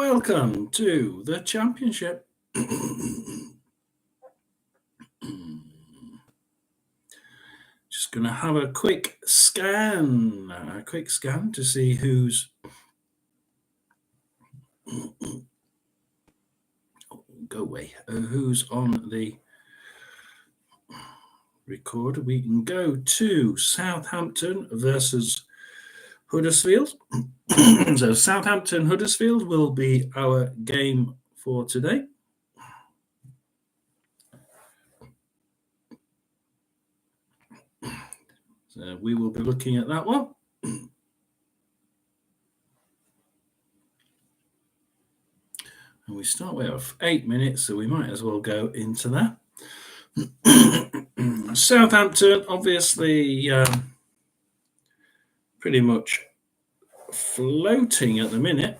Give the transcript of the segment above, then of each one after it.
welcome to the championship. Just going to have a quick scan to see who's who's on the recorder. We can go to Southampton versus Huddersfield. So Southampton Huddersfield will be our game for today. So we will be looking at that one. And we start with 8 minutes, so we might as well go into that. Southampton, obviously, pretty much floating at the minute.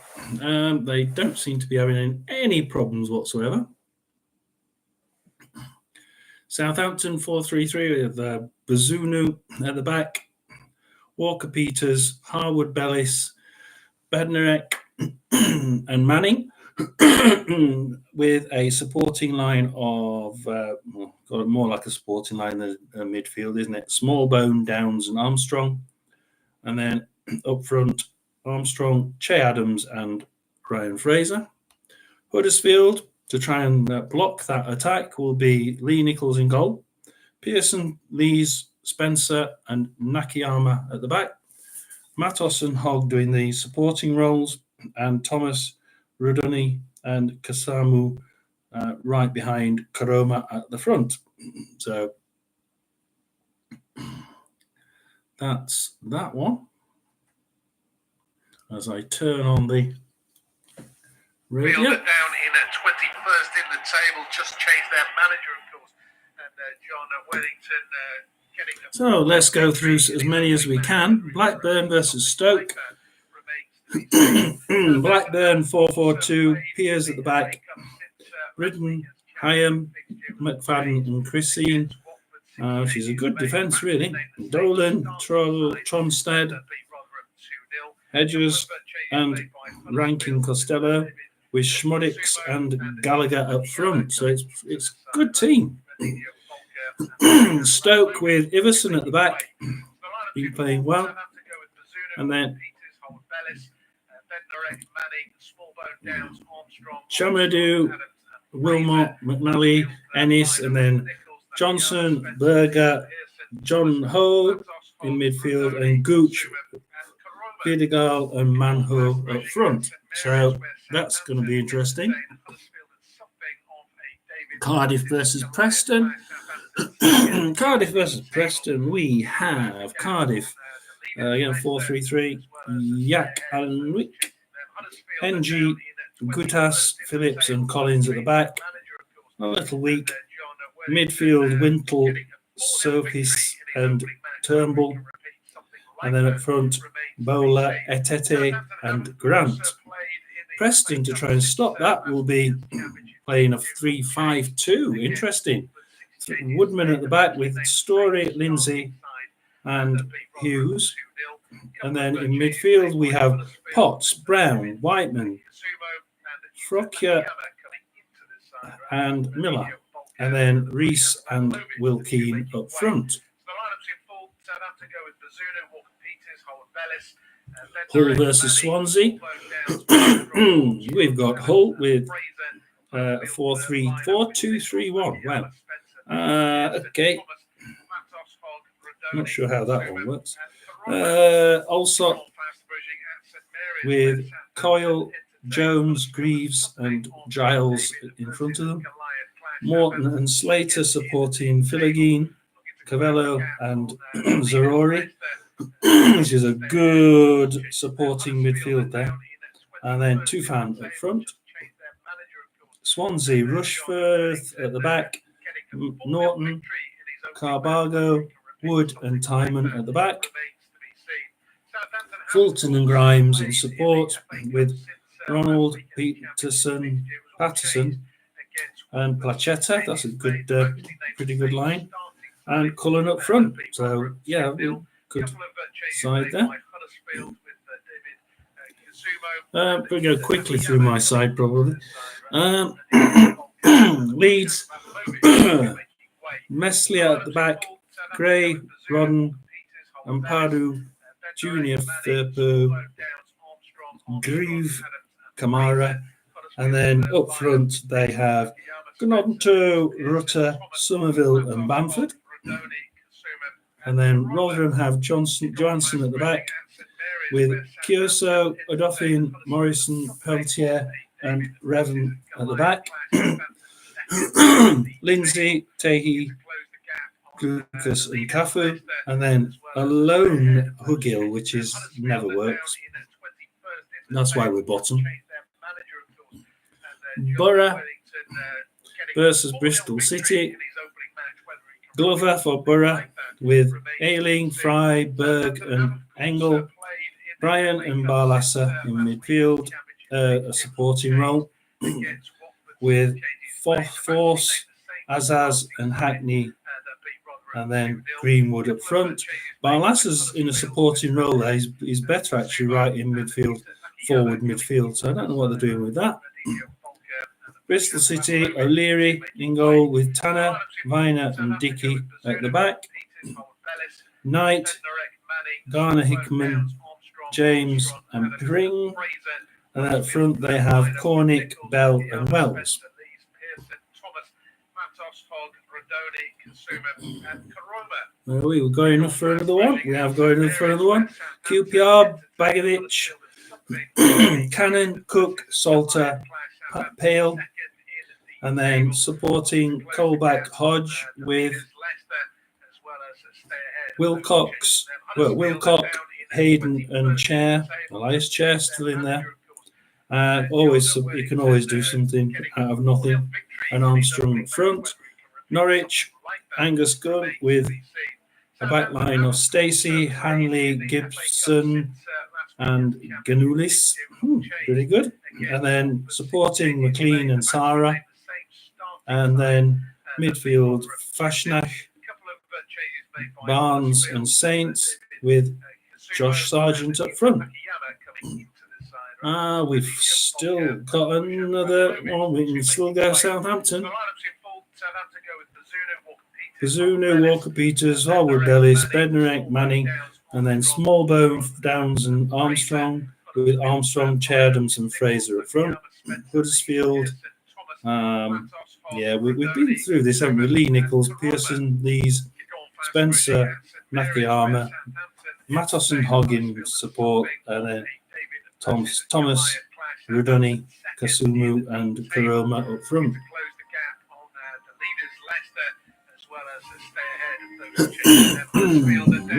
They don't seem to be having any problems whatsoever. Southampton 4-3-3 with Bazunu at the back, Walker Peters, Harwood Bellis, Bednarek and Manning with a supporting line of more like a supporting line than a midfield, isn't it? Smallbone, Downs and Armstrong. And then up front, Armstrong, Che Adams and Ryan Fraser. Huddersfield, to try and block that attack, will be Lee Nichols in goal. Pearson, Lees, Spencer and Nakayama at the back. Matos and Hogg doing the supporting roles, and Thomas, Rudoni and Kasamu right behind Karoma at the front. So that's that one. As I turn on the radio. Field are down in 21st in the table, just changed their manager, of course, and John Wellington getting... So let's go through as many as we can. Blackburn versus Stoke. Blackburn 4-4-2, Piers at the back. Britton, Hyam, McFadden and Christine. She's a good defence, really. Dolan, Tronstead, Hedges and Rankin Costello with Schmodix and Gallagher up front. So it's a good team. Stoke with Iverson at the back, been playing well. And then Chamadou, Wilmot, McNally, Ennis, and then Johnson, Berger, John Ho in midfield, and Gooch, Vidigal and Manho up front. So that's going to be interesting. Cardiff versus Preston. Cardiff versus Preston. We have Cardiff again 4-3-3. Yak Allenwick, NG, Gutas, Phillips and Collins at the back. A little weak. Midfield, Wintle, Sopis and Turnbull. And then up front, Bowler, Etete and Grant. Preston, to try and stop that, will be playing a 3-5-2. Interesting. Woodman at the back with Story, Lindsay and Hughes. And then in midfield, we have Potts, Brown, Whiteman, Frockia and Miller. And then Reese and Wilkeen up front. Hull versus Swansea. We've got Hull with 4-3-4-2-3-1. Wow. Okay. Not sure how that one works. Also with Coyle, Jones, Greaves and Giles in front of them. Morton and Slater supporting Philogene, Cavello and Zarori, which is a good supporting midfield there. And then Tufan up front. Swansea, Rushforth at the back. Norton, Carbago, Wood and Timon at the back. Fulton and Grimes in support with Ronald, Patterson and Plachetta. That's a good, pretty good line. And Cullen up front. So, yeah, good side there. We'll go quickly through my side, probably. Leeds, Meslier at the back, Gray, Rodden, Ampadu, Junior, Firpo, Grieve, Kamara, and then up front they have Gnonto, Rutter, Somerville, and Bamford. And then Rotherham have Johansson at the back, with Kioso, Odofin, Morrison, Peltier, and Revan at the back. Lindsay, Tehi, Lucas, and Cafu, and then a lone Hugill, which never works. That's why we're bottom. Borough versus Bristol City. Glover for Borough, with Ayling, Fry, Berg, and Engel. Bryan and Barlasser in midfield, a supporting role, with Force, Azaz, and Hackney, and then Greenwood up front. Barlasser's in a supporting role there. He's better actually right in midfield, forward midfield, so I don't know what they're doing with that. Bristol City, O'Leary in goal, with Tanner, Viner, and Dickey at the back. Knight, Garner, Hickman, James, and Pring. And at front they have Cornick, Bell, and Wells. We were going enough for another one. We have going enough for another one. QPR, Bagovic, Cannon, Cook, Salter, Pale, and then supporting Colback, Hodge, with Wilcock, Hayden, and Chair. Elias Chair still in there. You can always do something out of nothing. And Armstrong up front. Norwich, Angus Gunn, with a back line of Stacey, Hanley, Gibson, and Ganulis. Pretty good. And then supporting McLean and Sarah. And then midfield, Fashnach, Barnes, and Saints, with Josh Sargent up front. We've still got another one. We can still go Southampton. Bazunu, Walker Peters, Harwood Bellis, Bednarek, Manning, and then Smallbone, Downs, and Armstrong, with Armstrong, Cherdams, and Fraser up front. Huddersfield. We've been through this, haven't we? Lee Nichols, Pearson, Lees, Spencer, Nakayama, Matos and Hoggin support, and then Thomas, Rudoni, Kasumu, and Karoma up front.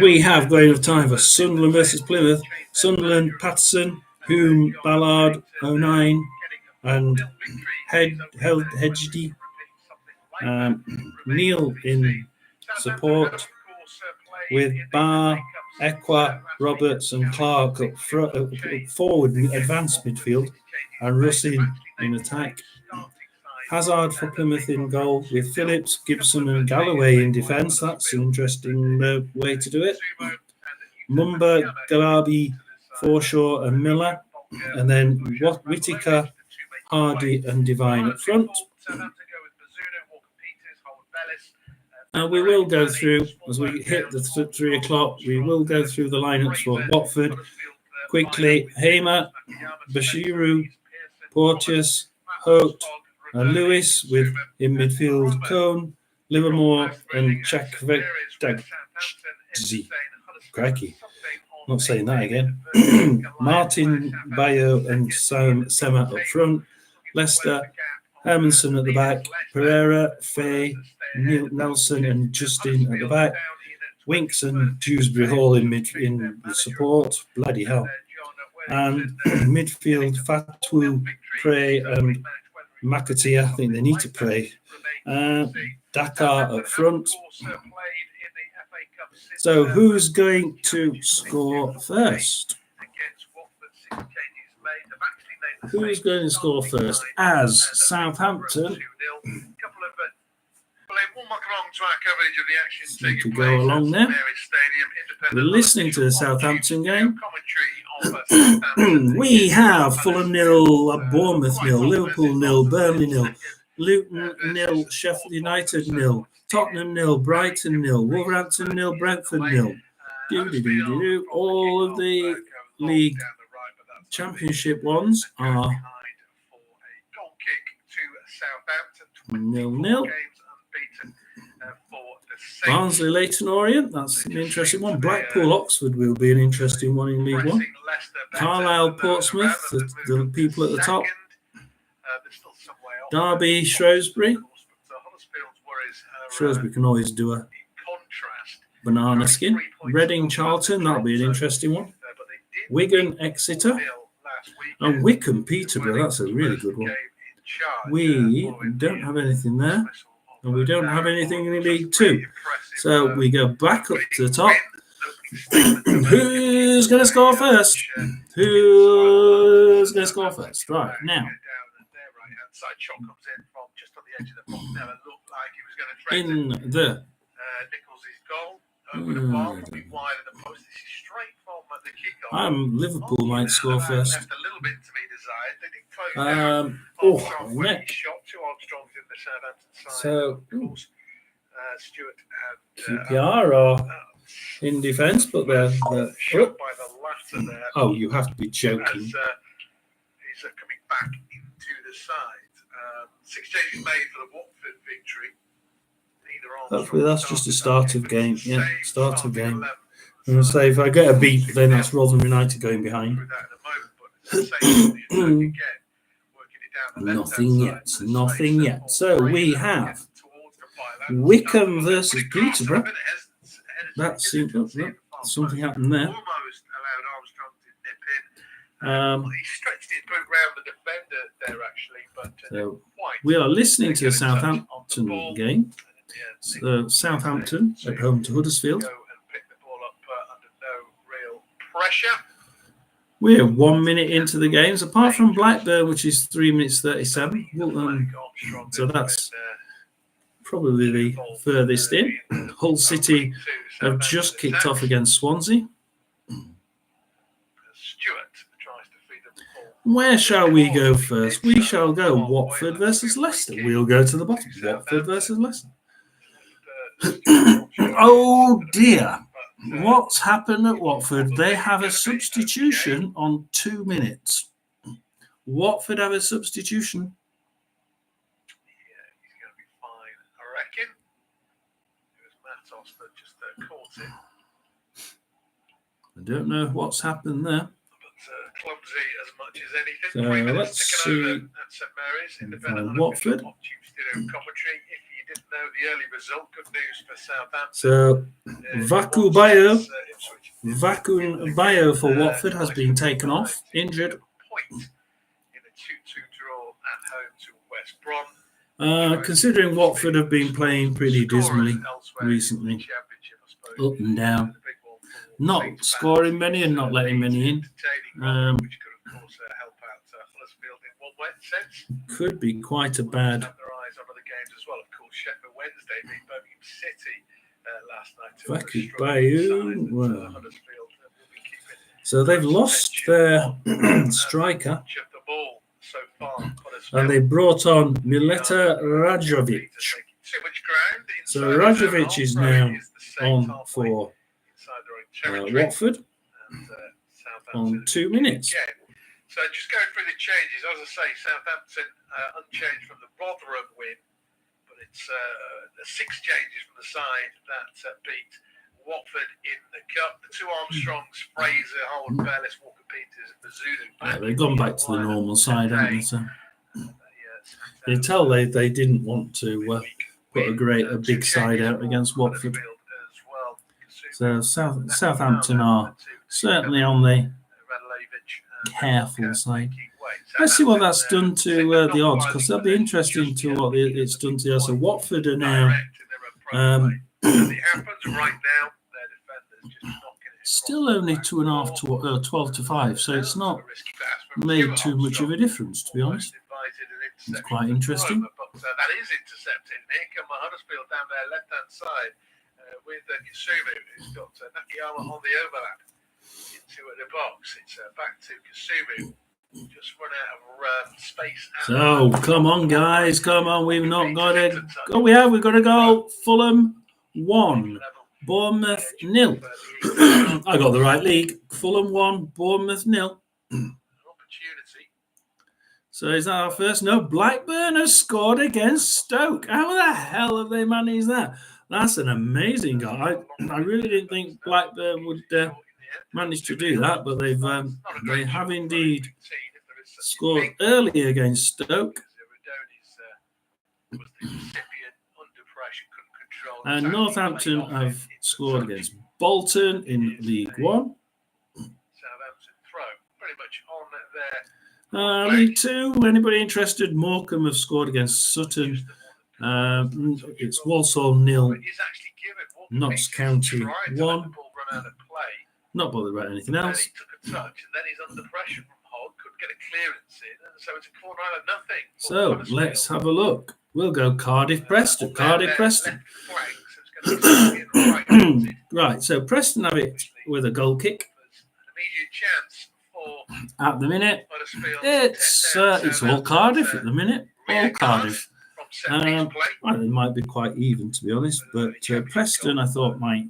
We have going of time for Sunderland versus Plymouth. Sunderland, Patterson, Hume, Ballard, 09, and Hedgedy. Neil in support, with Barr, Equa, Roberts, and Clark up forward advanced midfield, and Russin in attack. Hazard for Plymouth in goal, with Phillips, Gibson, and Galloway in defence. That's an interesting way to do it. Mumba, Garabi, Forshaw, and Miller, and then Whittaker, Hardy, and Devine up front. And we will go through, as we hit the 3 o'clock, we will go through the lineups for Watford quickly. Hamer, Bashiru, Porteous, Holt, and Lewis, with in midfield Cone, Livermore, and Chakvek. Crikey, not saying that again. Martin, Bayo, and Sema up front. Leicester, Hermanson at the back. Pereira, Fay, Nelson, and Justin at the back. Winks and Dewsbury Hall in support. Bloody hell. And midfield, Fatu, Prey, and McAtee. I think they need to pray. Dakar up front. So who's going to score first? Who's going to score first? As Southampton welcome along to our coverage of the action Need taking to go place along at there. St Mary's Stadium. We're listening to the Southampton game. Commentary of Southampton. We have Fulham 0, Bournemouth 0, Liverpool 0, Burnley 0, Luton 0, Sheffield United 0, Tottenham 0, Brighton 0, Wolverhampton 0, Brentford 0. All of the league championship ones are 0-0. Barnsley, Leyton Orient, that's an interesting one. Blackpool, Oxford will be an interesting one in League One. Carlisle, Portsmouth, the people at the top. Derby, Shrewsbury. Shrewsbury can always do a banana skin. Reading, Charlton, that'll be an interesting one. Wigan, Exeter. And Wycombe, Peterborough, that's a really good one. We don't have anything there. And we don't have anything in League Two. So we go back up to the top. Who's going to score first? Who's going to score first? Right, now. In the... Liverpool might score first. So, QPR are in defence, but they're oh, you have to be joking. He's coming back into the side. 6 changes made for the Watford victory. Hopefully that's just a start of game. Yeah, start of game. I'm going to say if I get a beat, then that's Rotherham United going behind. Nothing yet. Nothing yet. So we have Wycombe versus Peterborough. That seems something happened there. So we are listening to the Southampton game. So Southampton at home to Huddersfield. We're 1 minute into the games, apart from Blackburn, which is 3 minutes 37. So that's probably the furthest in. Hull City have just kicked off against Swansea. Where shall we go first? We shall go Watford versus Leicester. We'll go to the bottom. Watford versus Leicester. Oh dear. What's happened at Watford? They have a substitution on 2 minutes. Watford have a substitution. Yeah, he's going to be fine, I reckon. It was Matos that just caught him. I don't know what's happened there. But clumsy as much as anything. So let's see. At St Mary's, independent Watford. Commentary. If you didn't know the early result, good news for Southampton. So Vacu Bayo for Watford has been taken off, injured. In a 2-2 draw at home to West Brom. Considering Watford have been playing pretty dismally recently, up and down, not scoring many and not letting many in. Could be quite a bad. Vacu Bayo. Well. So they've lost their striker. And they brought on Mileta Rajovic. So Rajovic is now on for Watford on 2 minutes. So just going through the changes, as I say, Southampton unchanged from the Rotherham win, but it's the 6 changes from the side that beat Watford in the cup. The 2 Armstrongs, Fraser, Howard, Bellis, Walker Peters, and Bazunu. Yeah, they've gone back to the normal side, haven't they? So they tell they didn't want to put a big side out against Watford. So Southampton are certainly on the careful side. Let's see what that's done to the odds, because that'll be interesting to what it's done to us. So Watford are now still only 2.5 to 12 to 5, so it's not made too much of a difference, to be honest. It's quite interesting. that is intercepted. And here come Huddersfield down their left-hand side with Kasumu, who's got Nakayama on the overlap into the box. It's back to Kasumu. Just run out of space. So, come on, guys. Come on. We've not got it. Oh, we have. We've got to go. Fulham 1. Bournemouth 0. I got the right league. Fulham 1. Bournemouth 0. Opportunity. So is that our first? No, Blackburn has scored against Stoke. How the hell have they managed that? That's an amazing goal. I really didn't think Blackburn would manage to do that, but they have indeed scored early against Stoke. And Northampton have scored against Bolton in League One. Southampton throw pretty much on their League Two, anybody interested? Morecambe have scored against Sutton. It's Walsall 0, Notts County 1. Not bothered about anything else. He took a touch and then he's under pressure from Hogg, couldn't get a clearance in, and so it's a corner out of nothing. So let's have a look. We'll go Cardiff Preston. Cardiff Preston. Right, so Preston have it with a goal kick. An immediate chance for at the minute. It's all Cardiff at the minute. All Cardiff. Well, it might be quite even, to be honest, but Preston I thought might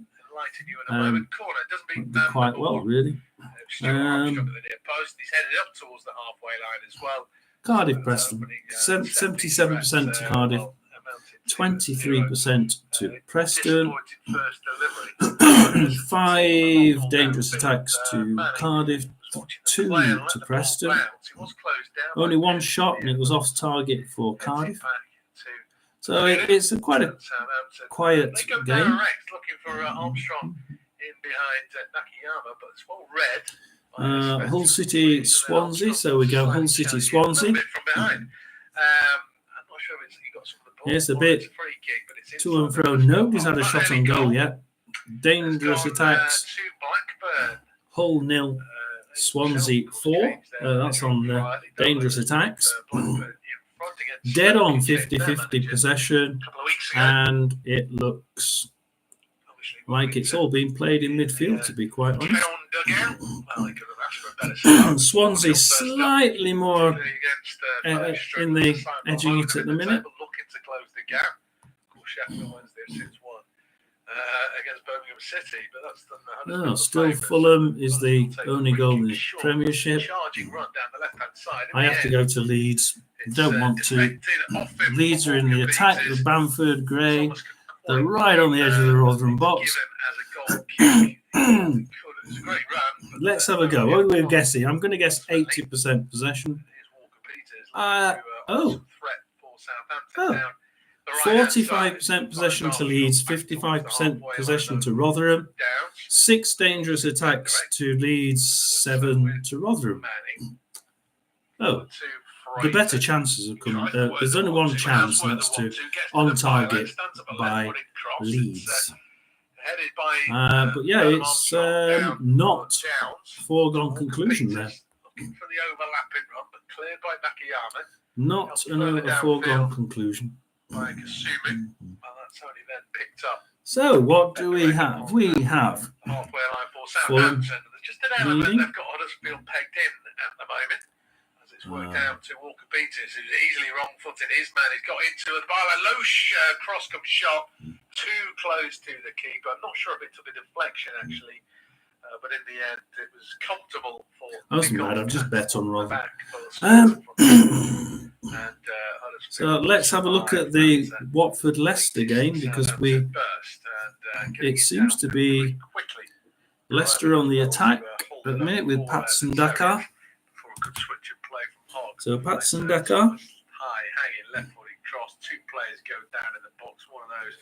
do quite well, really. Cardiff Preston, 77% to Cardiff, 23% to Preston, 5 dangerous attacks to Cardiff, 2 to Preston, only 1 shot and it was off target for Cardiff. So it's quite a quiet game. Looking for Armstrong in behind Nakayama, but it's well read. Hull City Swansea, so we go Hull City Swansea. Here's a bit to and fro. Nobody's had a shot on goal yet. Dangerous attacks. Hull 0, Swansea 4. That's on dangerous attacks. Dead on 50-50 possession, and it looks like it's all been played in midfield, to be quite honest. Swansea slightly more in the edging it at the minute. No, still Fulham is the only goal in the Premiership. I have to go to Leeds. Don't want to. Leeds are in the attack with Bamford, Gray. They're right on the edge of the Rotherham box. Let's have a go. What are we guessing? I'm going to guess 80% possession. 45% possession to Leeds, 55% possession to Rotherham, 6 dangerous attacks to Leeds, 7 to Rotherham. The better chances have come. There's only 1 chance, and that's to on target by Leeds. But yeah, it's not foregone conclusion there. Not another foregone conclusion. So what do we have? We have Fulham leading. They've got Huddersfield pegged in at the moment. It's worked out to Walker Peters, who's easily wrong-footed. His man has got into the ball. A low cross-come shot, too close to the keeper. I'm not sure if it took a deflection, actually. But in the end, it was comfortable for... I was mad. I've just bet on Rotherham. So let's have a look at the Watford-Leicester game, because it seems to be Leicester on the attack at the minute with Patson Dakar. So Patson Dakar. High, hanging, left-footed cross. 2 players go down in the box. One of those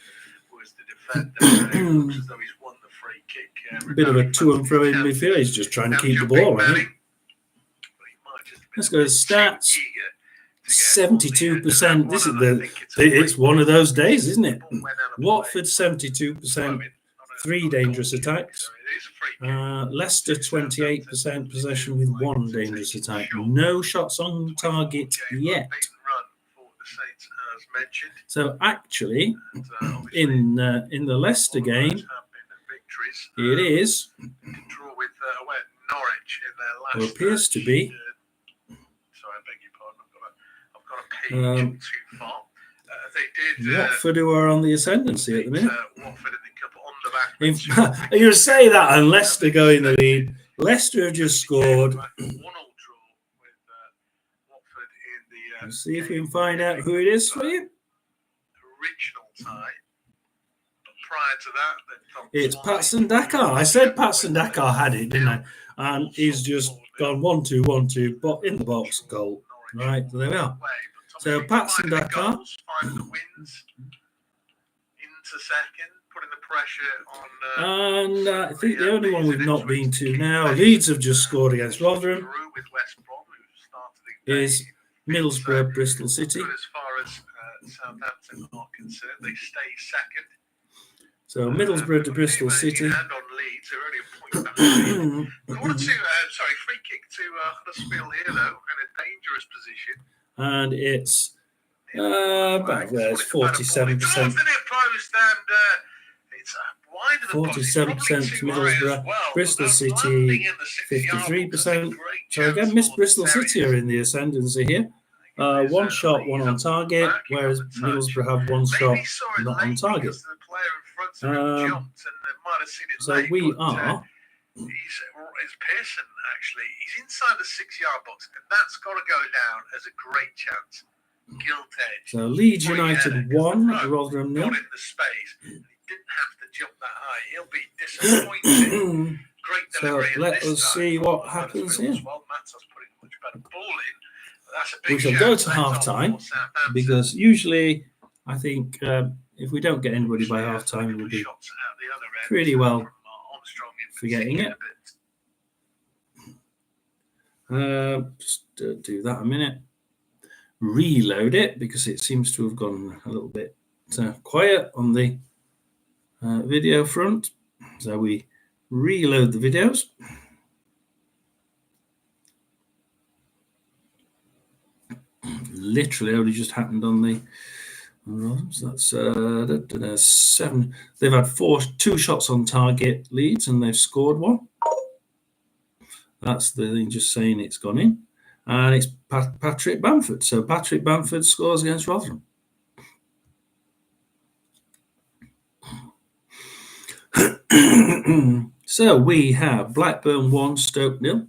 was the defender. It looks as though he's won the free kick. A bit of a to and fro in midfield. He's just trying to keep the ball, I think. Let's go to stats. 72%. This is it's one of those days, isn't it? Watford 72%, 3 dangerous attacks. Leicester 28% possession with 1 dangerous attack. No shots on target yet. as mentioned. So actually, And, in the Leicester game, have been victories. it is, Draw with away at Norwich in their last. or appears to be. Sorry, I beg your pardon. I've got a page too far. They did. Watford, who are on the ascendancy at the minute. Watford in the cup on the back. You say that, and Leicester go in the lead. Leicester have just scored. 1-1 draw with Watford in the. Let's see if we can find out who it is for you. Original tie. Prior to that, it's Patson Dakar. I said Patson Dakar had it, didn't I? And he's just gone 1-2, 1-2, but in the box, goal. Right, so there we are. So Patson Dakar. 5 wins into second, putting the pressure on. And I think the only one we've not been to now, Leeds have just scored against Rotherham, is Middlesbrough, Bristol City. As far as Southampton are concerned, they stay second. So Middlesbrough to Bristol City. And on Leeds, they're only a point back. Corner to, free kick to Huddersfield here, though, in a dangerous position. And it's about there, it's 47%. 47% to Middlesbrough, Bristol City 53%. So again, Miss Bristol City are in the ascendancy here. One shot, one on target, whereas Middlesbrough have one shot, not on target. So we are. It's Pearson, actually. He's inside the 6-yard box, and that's got to go down as a great chance. Gilt edge. So Leeds United 1, Rotherham 0. In the space. He didn't have to jump that high. He'll be disappointed. Great delivery. So let us see what happens here. Well, Matos putting a much better ball in. That's a big we shall go to half time because usually I think if we don't get anybody by half time, we'll be pretty well forgetting it. Just do that a minute. Reload it because it seems to have gone a little bit quiet on the video front. So we reload the videos. Literally only just happened on the so that's 7. They've had 2 shots on target, Leeds, and they've scored 1. That's the thing, just saying it's gone in. And it's Patrick Bamford. So Patrick Bamford scores against Rotherham. So we have Blackburn 1, Stoke 0.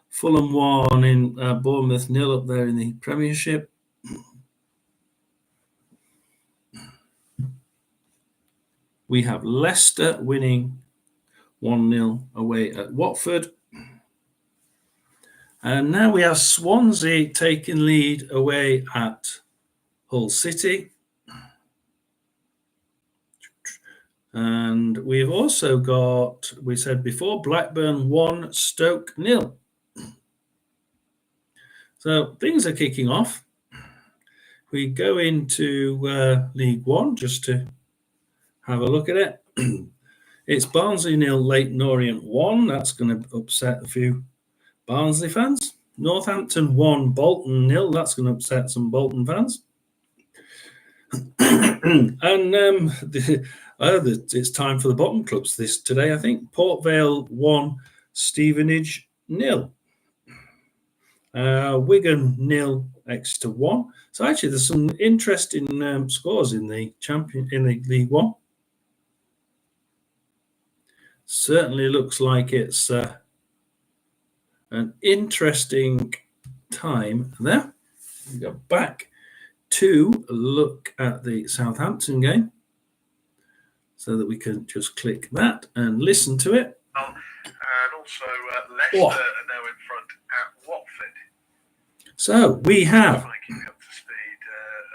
Fulham 1 in Bournemouth 0 up there in the Premiership. We have Leicester winning 1-0 away at Watford. And now we have Swansea taking lead away at Hull City. And we've also got, we said before, Blackburn 1, Stoke 0. So things are kicking off. We go into League One just to have a look at it. It's Barnsley 0, Leyton Orient 1. That's going to upset a few Barnsley fans. Northampton 1, Bolton 0. That's going to upset some Bolton fans. And it's time for the bottom clubs today, I think. Port Vale 1, Stevenage 0. Wigan 0, Exeter 1. So actually, there's some interesting scores in the League One. Certainly looks like it's an interesting time there. We go back to look at the Southampton game, so that we can just click that and listen to it. And also, Leicester are now in front at Watford. So we have. Trying to keep up to speed,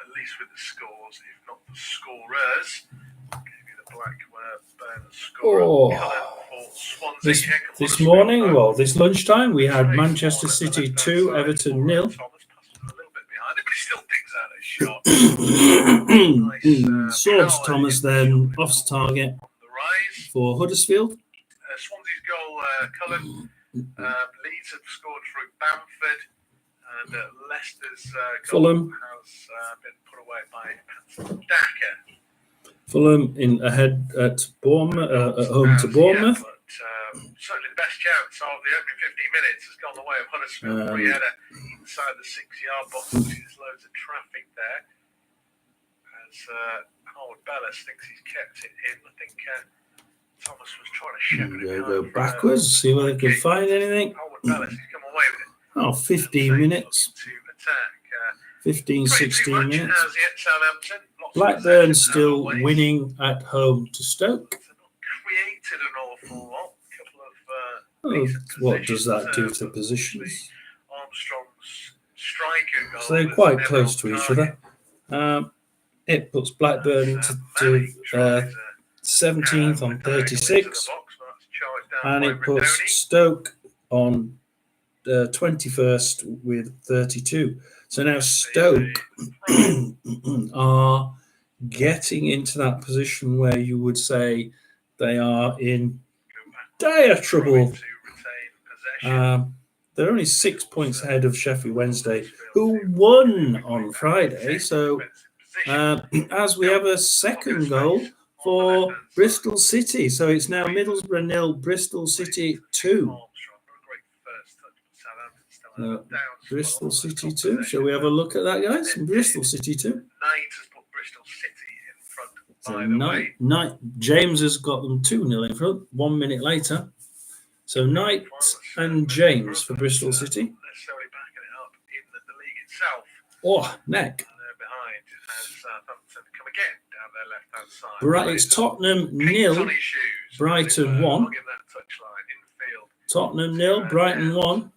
at least with the scores, if not the scorers. I'll give you the Blackburn score. This morning, well, this lunchtime, we had Manchester City 2, Everton 0. Swords Thomas then off target for Huddersfield. Swansea's goal, Cullen. Leeds have scored through Bamford. And Leicester's Fulham. goal has been put away by Daka. Fulham in ahead at Bournemouth, at home to Bournemouth. Yeah, but certainly the best chance of the opening 15 minutes has gone the way of Huddersfield. Free header inside the 6-yard box. There's loads of traffic there. As Howard Bellis thinks he's kept it in. I think Thomas was trying to shepherd it. Go backwards, see whether they can find anything. Howard Bellis, he's come away with it. Oh, 15 minutes. To attack. 15, 16 minutes. As yet, Southampton. Blackburn still winning at home to Stoke. Created an awful lot. What does that do to positions? Armstrong's striker goal. So they're quite close to each other. It puts Blackburn into 17th on 36, and it puts Stoke on 21st with 32. So now Stoke are getting into that position where you would say they are in dire trouble. They're only 6 points ahead of Sheffield Wednesday, who won on Friday. So as we have a second goal for Bristol City. So it's now Middlesbrough 0, Bristol City 2. Bristol City 2. Shall we have a look at that, guys? Bristol City 2. Knight has put Bristol City in front. By the way, James has got them 2-0 in front. 1 minute later. So Knight and James for Bristol City. Necessarily backing it up in the league itself. Oh, neck. And they're behind as Southampton come again down their left-hand side. Right, it's Tottenham 0, Brighton 1. Tottenham 0, Brighton 1.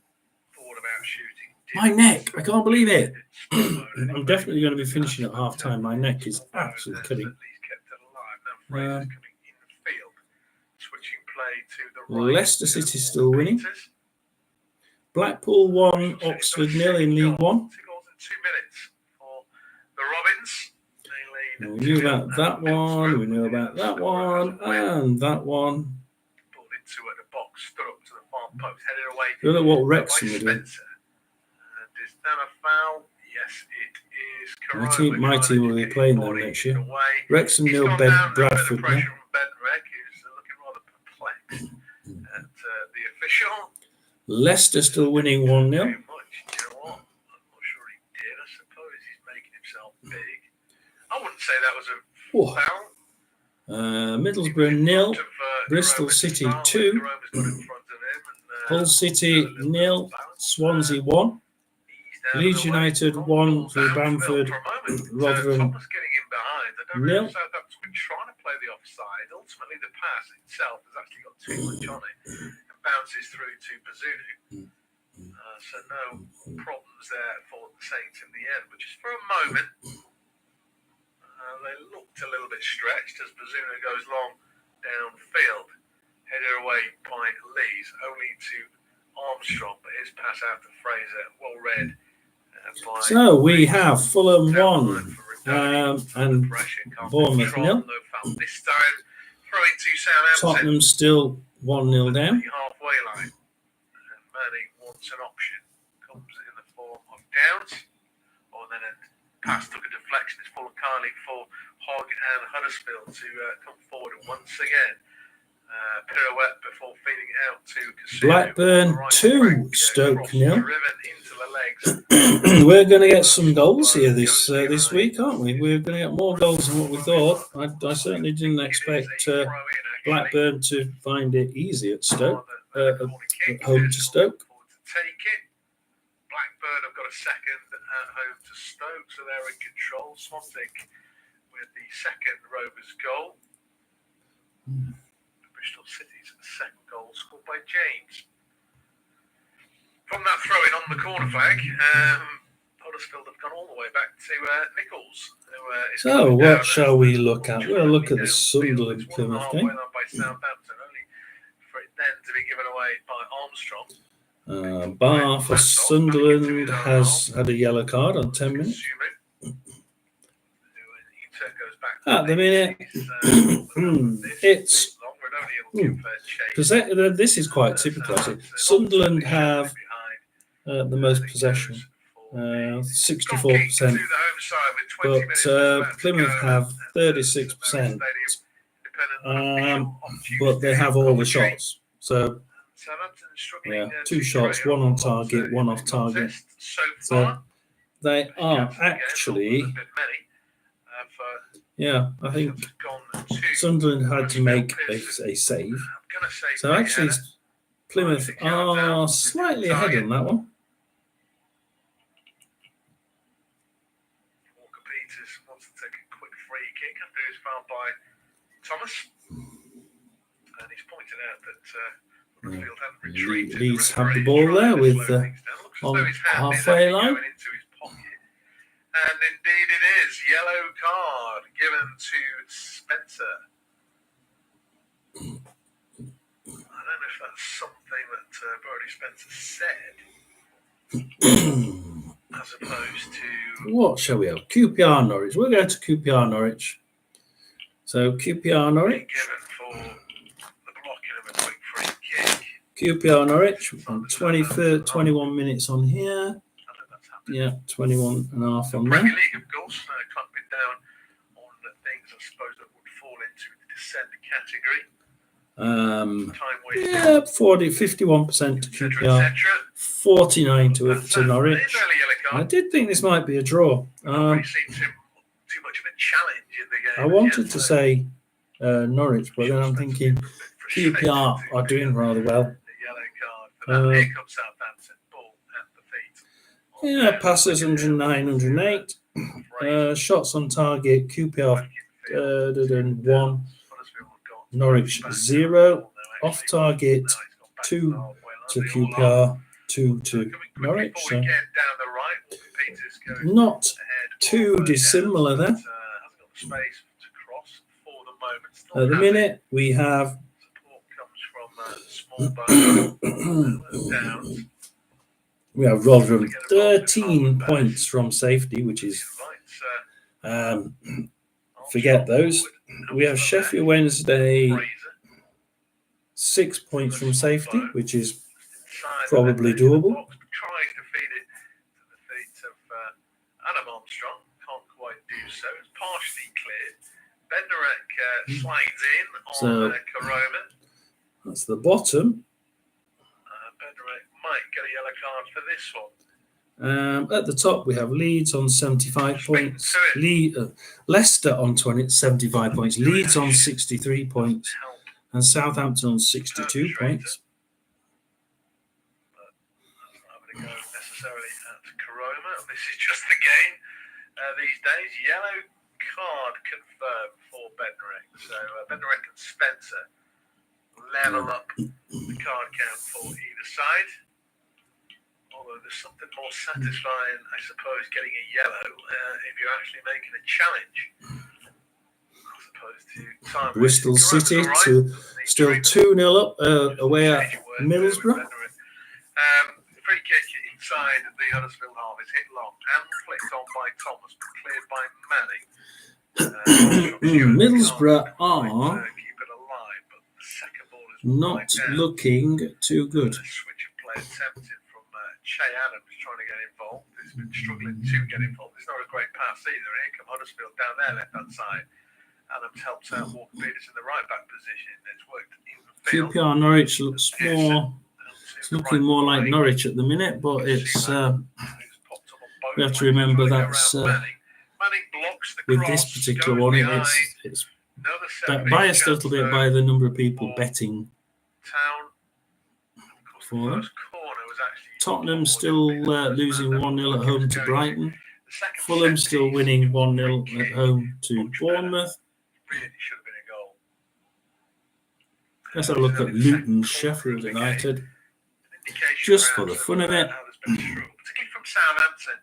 My neck, I can't believe it. I'm definitely going to be finishing at half time. My neck is absolutely killing. Leicester City still winning. Blackpool 1, Oxford 0 in League 1. We knew about that one, we knew about that one, and that one. Look at what Wrexham are doing. My team will be playing them next year. Wrexham 0, Bradford 0. Leicester still winning 1-0. I'm not sure he did. I suppose he's making himself big. I wouldn't say that was a foul. Middlesbrough 0, Bristol City 2, Hull City 0, Swansea 1, Leeds United 1 through Bamford, Rotherham 0. Southampton's been trying to play the offside. Ultimately, the pass itself has actually got too much on it and bounces through to Bazunu. So no problems there for the Saints in the end. But just for a moment, they looked a little bit stretched as Bazunu goes long downfield. Headed away by Lees, only to Armstrong, but his pass out to Fraser, well read. So we have Fulham 1 and Bournemouth 0. Tottenham still 1-0 down. Halfway line. Manning wants an option. Comes in the form of Downs. Or then a pass took a deflection. It's full of Carney for Hogg and Huddersfield to come forward once again. Pirouette before feeding out to Cassino. Blackburn 2, Stoke 0. We're going to get some goals here this week, aren't we? We're going to get more goals than what we thought. I certainly didn't expect Blackburn to find it easy at Stoke, at home to Stoke. Blackburn have got a second at home to Stoke, so they're in control. Swansea with the second Rovers goal. Bristol City's second goal scored by James. From that throw-in on the corner flag, Huddersfield have gone all the way back to Nichols. So what shall we look at? We'll look at the Sunderland Plymouth game. By Southampton, only for it then to be given away by Armstrong. Bar for Sunderland has had a yellow card on 10 minutes. At the minute, it's because this is quite typical. Sunderland have the most possession, 64%. But Plymouth have 36%. But they have all the shots. So, yeah, 2 shots, 1 on target, 1 off target. So they are actually, yeah, I think Sunderland had to make a save. So actually, Plymouth are slightly ahead on that one. Walker Peters wants to take a quick free kick after he was fouled by Thomas. And he's pointed out that Huddersfield hadn't retreated. Leeds have the ball there with on halfway line. And indeed it is. Yellow card given to Spencer. I don't know if that's something that Brodie Spencer said, as opposed to... What shall we have? QPR Norwich. We're going to QPR Norwich. So QPR Norwich. Given for the blocking of a quick free kick. QPR Norwich. 21 minutes on here. Yeah, 21 and a half on there. Premier League, of course, clamping down on things I suppose that would fall into the dissent category. Yeah, 51% to QPR, 49 to Norwich. I did think this might be a draw. Too much of a challenge in the game. I wanted to say Norwich, but then I'm thinking QPR are doing rather well. The yellow card. Here comes Southampton. Ball at the feet. Yeah, passes 109, 108. Shots on target, QPR 1, Norwich 0. Off target 2 to QPR, 2 to Norwich. So not too dissimilar there. At the minute, we have Rotherham 13 points from safety, which is forget those. We have Sheffield Wednesday 6 points from safety, which is probably doable. Tries to feed it to the feet of Adam Armstrong. Can't quite do so. It's partially cleared. Bednarek slides in on Karoma. That's the bottom. Bednarek might get a yellow card for this one. At the top, we have Leeds on 75 points. Leicester on 75 points. Leeds on 63 points. And Southampton on 62 points. But that's not going to go necessarily at Karoma. This is just the game these days. Yellow card confirmed for Bednarek. So Bednarek and Spencer level up the card count for either side. Although there's something more satisfying, I suppose, getting a yellow if you're actually making a challenge. As opposed to time. Bristol City to still 2-0 up away at Middlesbrough. Free kick inside the Huddersfield half is hit long and flicked on by Thomas, but cleared by Manning. Middlesbrough are not looking too good. Switch of play attempted from Che Adams trying to get involved. He's been struggling to get involved. It's not a great pass either. Here come Huddersfield down their left-hand side. Adams helps out Walker Peters in the right-back position. It's worked in the field. QPR Norwich looks more... It's looking more like Norwich at the minute, but it's we have to remember that's with this particular one, it's biased a little bit by the number of people betting for them. Tottenham still losing 1-0 at home to Brighton. Fulham still winning 1-0 at home to Bournemouth. Let's have a look at Luton, Sheffield United. Just for the fun of it. Particularly from Southampton.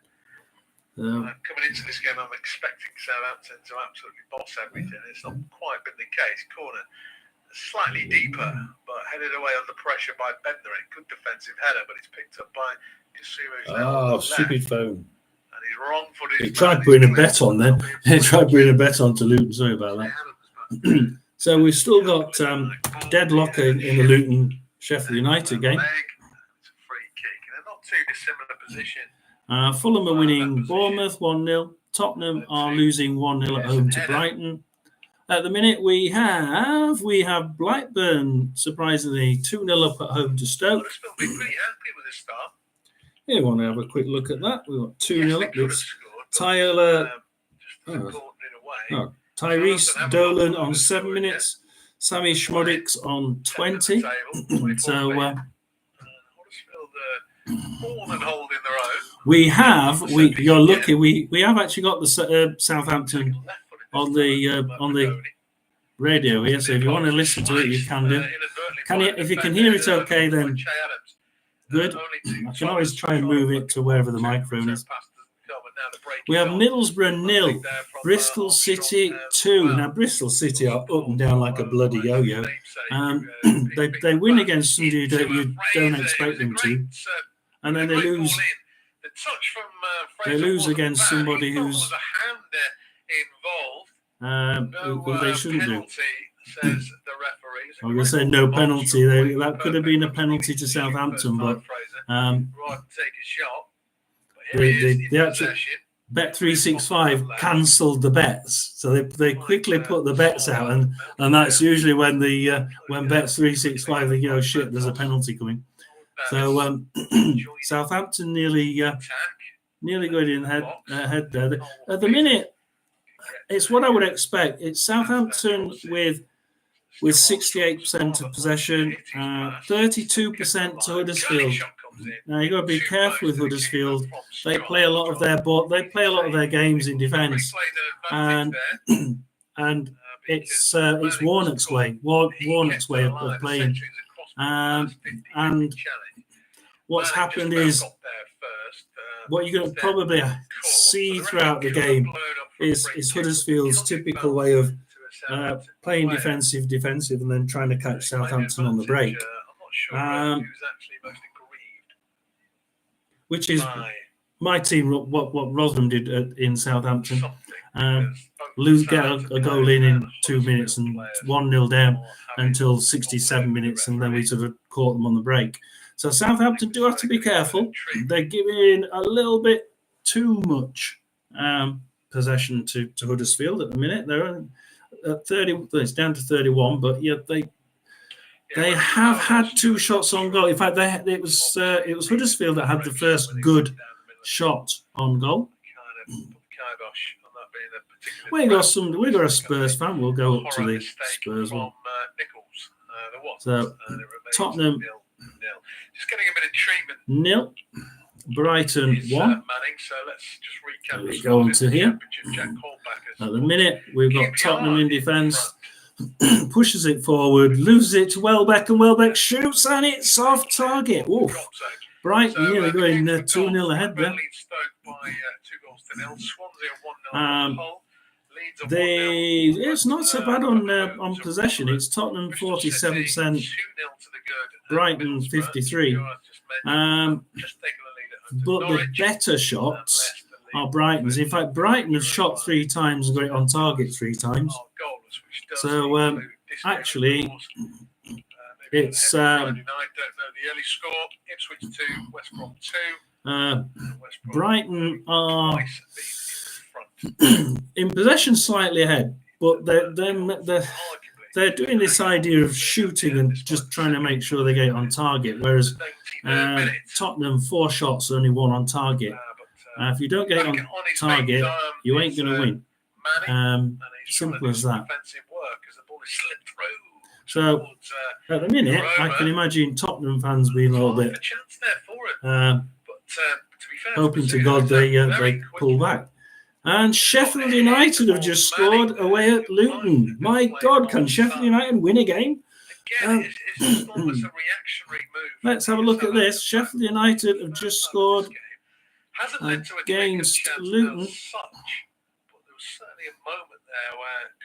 Coming into this game, I'm expecting Southampton to absolutely boss everything. It's not quite been the case. Corner slightly deeper, but headed away under pressure by Bednarek. Good defensive header, but it's picked up by Kasumu. Stupid phone. And he's wrong-footed. He tried putting a bet on then. He tried putting a bet on to Luton. Sorry about that. So we've still got deadlock in the Luton Sheffield United game. It's a free kick in a not too dissimilar position. Fulham are winning Bournemouth 1-0. Tottenham are losing 1-0 at home to Brighton. At the minute, we have Blackburn, surprisingly, 2-0 up at home to Stoke. Huddersfield been pretty happy with this start. Yeah, we want to have a quick look at that. We've got 2-0 up. It's Tyler, Tyrese Dolan on 7 minutes, Sammy Schmodics on 20. So more than holding their own. You're lucky. We have actually got the Southampton on the radio here. So if you want to listen to it, you can do. If you can hear it okay, then good. I can always try and move it to wherever the microphone is. We have Middlesbrough 0, Bristol City 2. Now Bristol City are up and down like a bloody yo-yo. They win against somebody that you don't expect them to, and then they lose. They lose against somebody who they shouldn't do. I'm going to say no penalty. That could have been a penalty to Southampton, but the actual Bet365 cancelled the bets, so they quickly put the bets out, and that's usually when when Bet365 they go, shit, there's a penalty coming. So Southampton nearly going in head there. At the minute, it's what I would expect. It's Southampton with 68% of possession, 32% to Huddersfield. Now you got to be careful with Huddersfield. They play a lot of their games in defence, and it's Warnock's way. Warnock's way of playing. And what's happened is what you're going to probably see throughout the game is Huddersfield's typical way of playing defensive, and then trying to catch Southampton on the break. Which is my team, what Rotherham did in Southampton. Get a goal in 2 minutes and 1-0 down until 67 minutes, and then we sort of caught them on the break. So Southampton do have to be careful. They're giving a little bit too much possession to Huddersfield at the minute. They're at 30. It's down to 31, but yeah, they have had 2 shots on goal. In fact, it was Huddersfield that had the first good shot on goal. We got a Spurs fan. We'll go up to the Spurs one. So Tottenham just getting a bit of treatment. 0, Brighton 1. There we go on to here. At the minute, we've got Tottenham in defence. Pushes it forward, loses it to Welbeck, and Welbeck shoots, and it's off target. Oof. Brighton nearly going 2-0 ahead there. It's not so bad on possession. It's Tottenham 47%, Brighton 53%. But the better shots are Brighton's. In fact, Brighton have shot 3 times and got it on target 3 times. So actually, it's Brighton are in possession slightly ahead, but they're doing this idea of shooting and just trying to make sure they get it on target. Whereas Tottenham 4 shots, only 1 on target. If you don't get it on target, you ain't going to win. Simple as that. So at the minute, I can imagine Tottenham fans being a little bit hoping to God they pull back. And Sheffield United have just scored away at Luton. My God, can Sheffield United win a game? Let's have a look at this. Sheffield United have just scored against Luton.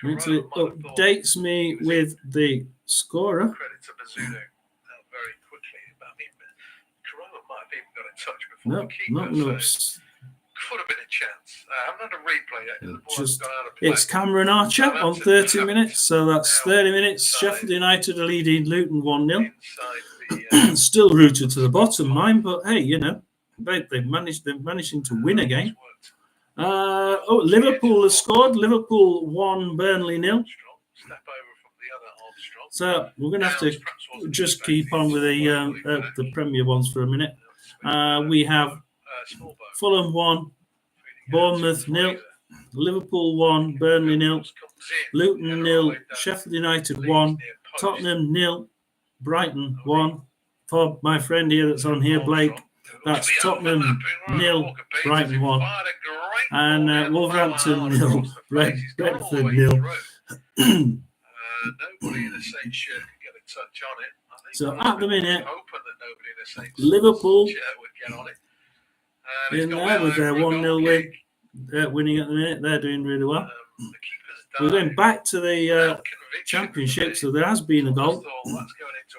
It updates me with the scorer. Credit to Bazunu very quickly. I mean, Corona might have even got in touch before the keeper. So could have been a chance. I haven't had a replay yet. The ball's gone out of play. It's Cameron Archer on 30 minutes. So that's 30 minutes. Sheffield United are leading Luton 1-0. Still rooted to the bottom, mine, but hey, they're managing to win again. Liverpool has scored. Liverpool 1, Burnley 0. So we're going to have to just keep on with the Premier ones for a minute. We have Fulham 1, Bournemouth 0, Liverpool 1, Burnley 0, Luton 0, Sheffield United 1, Tottenham 0, Brighton 1. For my friend here that's on here, Blake, that's Tottenham 0, Brighton 1, and Wolverhampton 0, Brentford 0. Nobody in the same shirt could get a touch on it. I think So at the minute, hoping that nobody in the same Liverpool shirt would get on it. in there with their 1-0 win. They're winning at the minute. They're doing really well. We're going back to the Championship, so there has been a goal.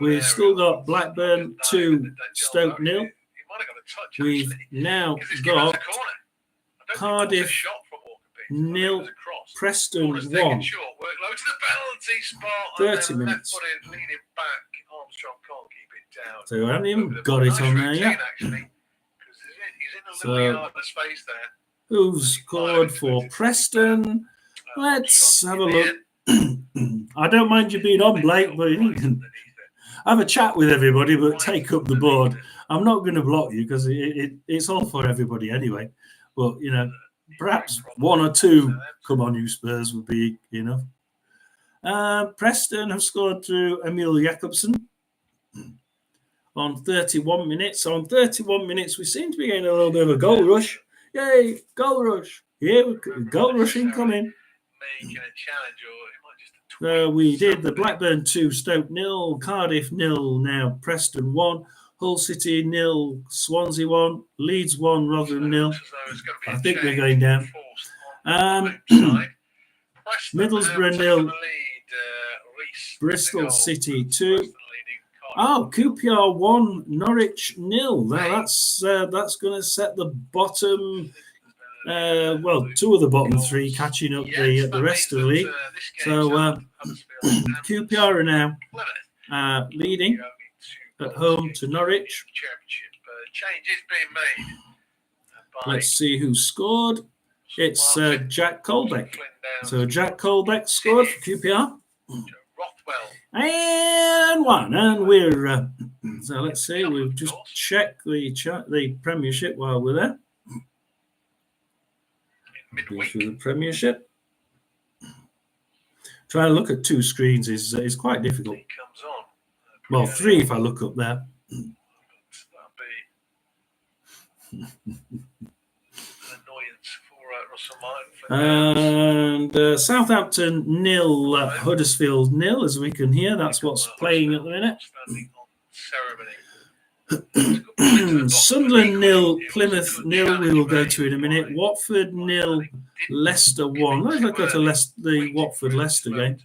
We've still got Blackburn 2, Stoke 0. We've now got Cardiff 0, Preston 1. 30 minutes. So I haven't even got it on there yet. So who's scored for Preston? Let's have a look. I don't mind you being on, Blake, but you can have a chat with everybody, but take up the board. I'm not going to block you because it's all for everybody anyway. But, you know, perhaps 1 or 2 come on, you Spurs would be enough. Preston have scored through Emil Jakobsen on 31 minutes. So on 31 minutes, we seem to be getting a little bit of a goal rush. Yay, goal rush. Yeah, goal rush incoming. We did the Blackburn 2, Stoke 0, Cardiff 0, now Preston 1, Hull City 0, Swansea 1, Leeds 1, Rotherham 0. I think they're going down. Middlesbrough 0, Bristol City 2. Oh, QPR 1, Norwich 0. Now that's going to set the bottom. 2 of the bottom 3 catching up the rest of the league. So QPR are now leading at home to Norwich. Let's see who scored. It's Jack Colbeck. So Jack Colbeck scored for QPR. And 1, and we're so let's see. We've just checked the Premiership while we're there. Go through the Premiership. Trying to look at 2 screens is quite difficult. Well, 3 if I look up there. And Southampton 0, Huddersfield 0, as we can hear. That's what's playing at the minute. Sunderland 0, Plymouth 0. We will go to in a minute. Watford 0, Leicester 1. Let's look at the Watford-Leicester game.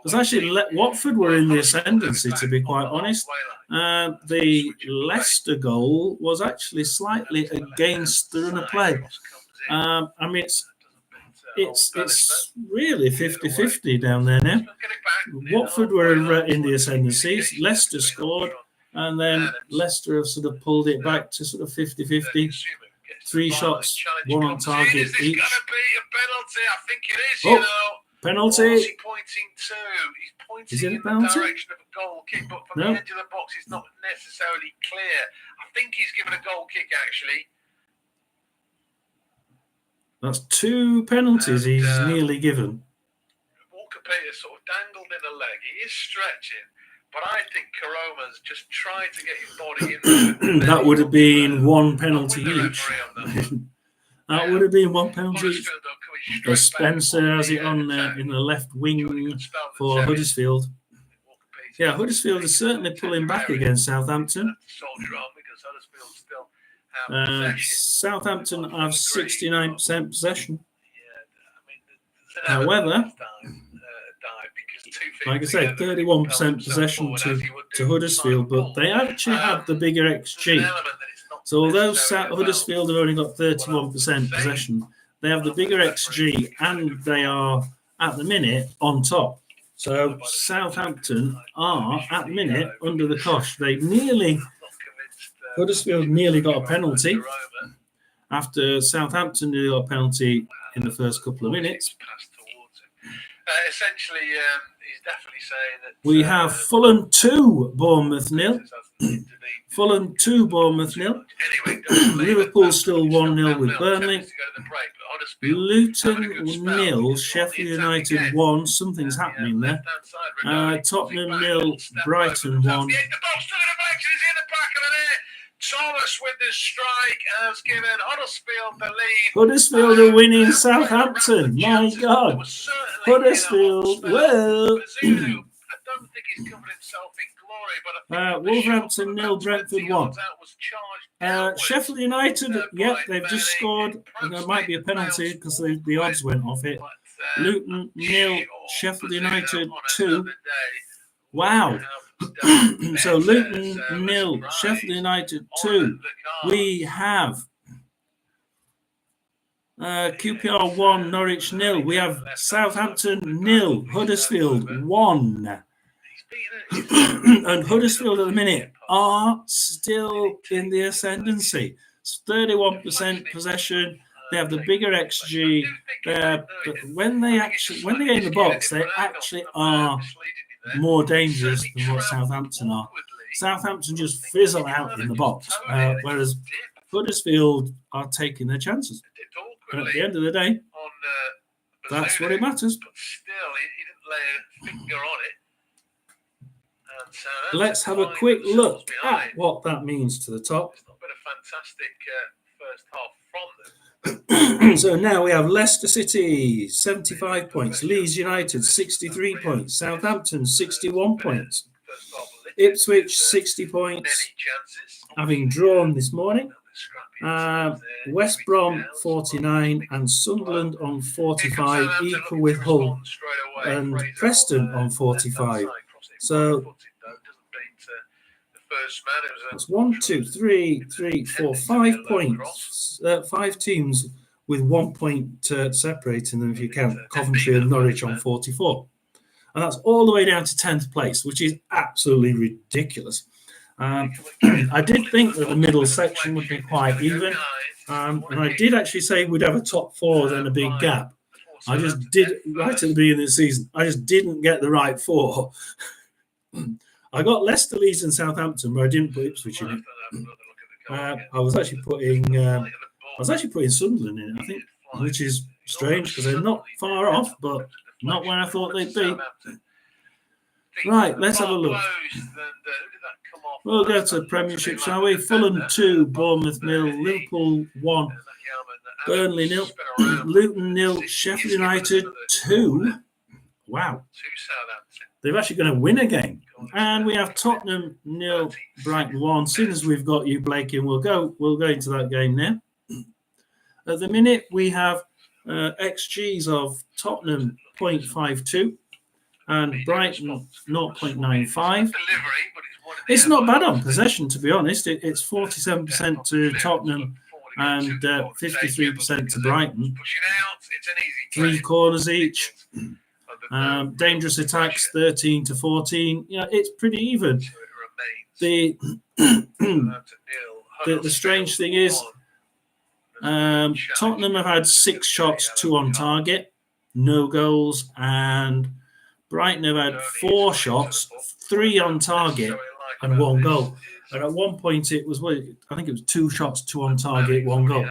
Because actually, Watford were in the ascendancy, to be quite honest. The Leicester goal was actually slightly against the run of play. I mean, it's really 50-50 down there now. Watford were in the ascendancy. Leicester scored. And then Leicester have sort of pulled it back to sort of 50-50. 3 shots, 1 on target each. Is this going to be a penalty? I think it is, you know. Penalty. What's he pointing to? He's pointing in the direction of a goal kick, but from the edge of the box, it's not necessarily clear. I think he's given a goal kick, actually. That's 2 penalties he's nearly given. Walker-Peters sort of dangled in a leg. He is stretching. But I think Karoma's just tried to get his body in there. That would have been 1 penalty each. That would have been 1 penalty each. Spencer has it on in the left wing for Huddersfield. Yeah, Huddersfield is certainly pulling back against Southampton. Southampton have 69% possession. However, like I said, 31% possession to Huddersfield, but they actually have the bigger XG. So although Huddersfield have only got 31% possession, they have the bigger XG and they are, at the minute, on top. So Southampton are, at the minute, under the cosh. They nearly Huddersfield nearly got a penalty after Southampton nearly got a penalty in the first couple of minutes. Essentially, he's definitely saying that we have Fulham 2, Bournemouth 0. Fulham 2, Bournemouth 0. Liverpool still 1-0 with Burnley. Luton 0, Sheffield United 1. Something's happening there. Tottenham 0, Brighton 1. Thomas with the strike has given Huddersfield the lead. Huddersfield are winning Southampton. My God. Huddersfield. Well. I don't think he's covered himself in glory, but Wolverhampton 0, Brentford 1. Sheffield United, yep, they've just scored. There might be a penalty because the odds went off it. Luton 0, Sheffield United 2. Wow. So Luton 0, Sheffield United 2. We have QPR 1, Norwich 0. We have Southampton 0, Huddersfield 1. And Huddersfield at the minute are still in the ascendancy. It's 31% possession. They have the bigger XG. But when they get in the box, they actually are more dangerous than what Southampton are. Southampton just fizzle out in the box, whereas Huddersfield are taking their chances. And at the end of the day, that's what it matters. But still, he didn't lay a finger on it. Let's have a quick look at what that means to the top. It's not been a fantastic first half from them. So now we have Leicester City, 75 points. Leeds United, 63 points. Southampton, 61 points. Ipswich, 60 points, having drawn this morning. West Brom, 49, and Sunderland on 45, equal with Hull, and Preston on 45. So that's 1, 2, 3, 4, 5 points. 5 teams with 1 point separating them if you count Coventry and Norwich on 44. And that's all the way down to 10th place, which is absolutely ridiculous. I did think that the middle section would be quite even. And I did actually say we'd have a top 4, then a big gap. I just did, right at the beginning of the season, I just didn't get the right 4. I got Leicester, Leeds and Southampton, but I didn't put Ipswich in it. I was actually putting Sunderland in it, I think, which is strange because they're not far off, but not where I thought they'd be. Right, let's have a look. We'll go to the Premiership, shall we? Fulham 2, Bournemouth 0, Liverpool 1, Burnley 0, Luton 0, Sheffield United 2. Wow. They're actually going to win a game. And we have Tottenham 0, Brighton 1. As soon as we've got you, Blake, in, we'll go into that game now. At the minute, we have XGs of Tottenham 0.52 and Brighton 0.95. It's not bad on possession, to be honest. It's 47% to Tottenham and 53% to Brighton. 3 corners each. Dangerous attacks 13 to 14. Yeah, it's pretty even. The strange thing is Tottenham have had 6 shots, 2 on target, no goals, and Brighton have had 4 shots, 3 on target, and 1 goal. And at one point it was, I think it was 2 shots, 2 on target, 1 goal.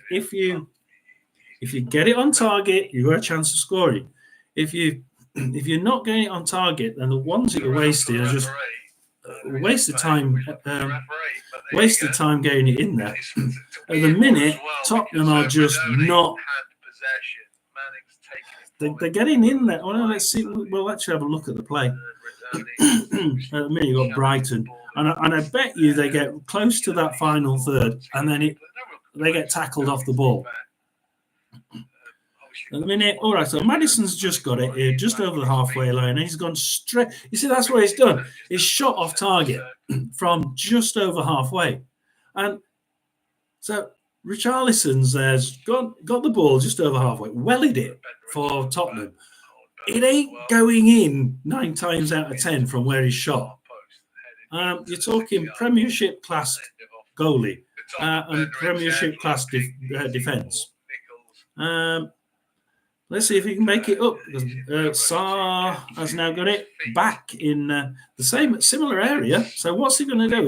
If you get it on target, you got a chance of scoring. If you're not getting it on target, then the ones that you're wasting are just waste of time. Waste of time getting it in there. At the minute, Tottenham are just not. They're getting in there. Oh no, let's see. We'll actually have a look at the play. At the minute, you got Brighton, and I bet you they get close to that final third, and then they get tackled off the ball. At the minute, all right, so Maddison's just got it here, just over the halfway line, and he's gone straight. You see, that's what he's done. He's shot off target from just over halfway. And so Richarlison's there's got the ball just over halfway, wellied it for Tottenham. It ain't going in 9 times out of 10 from where he's shot. You're talking Premiership class goalie and Premiership class defence. Let's see if he can make it up. Saar has now got it back in the similar area. So what's he going to do?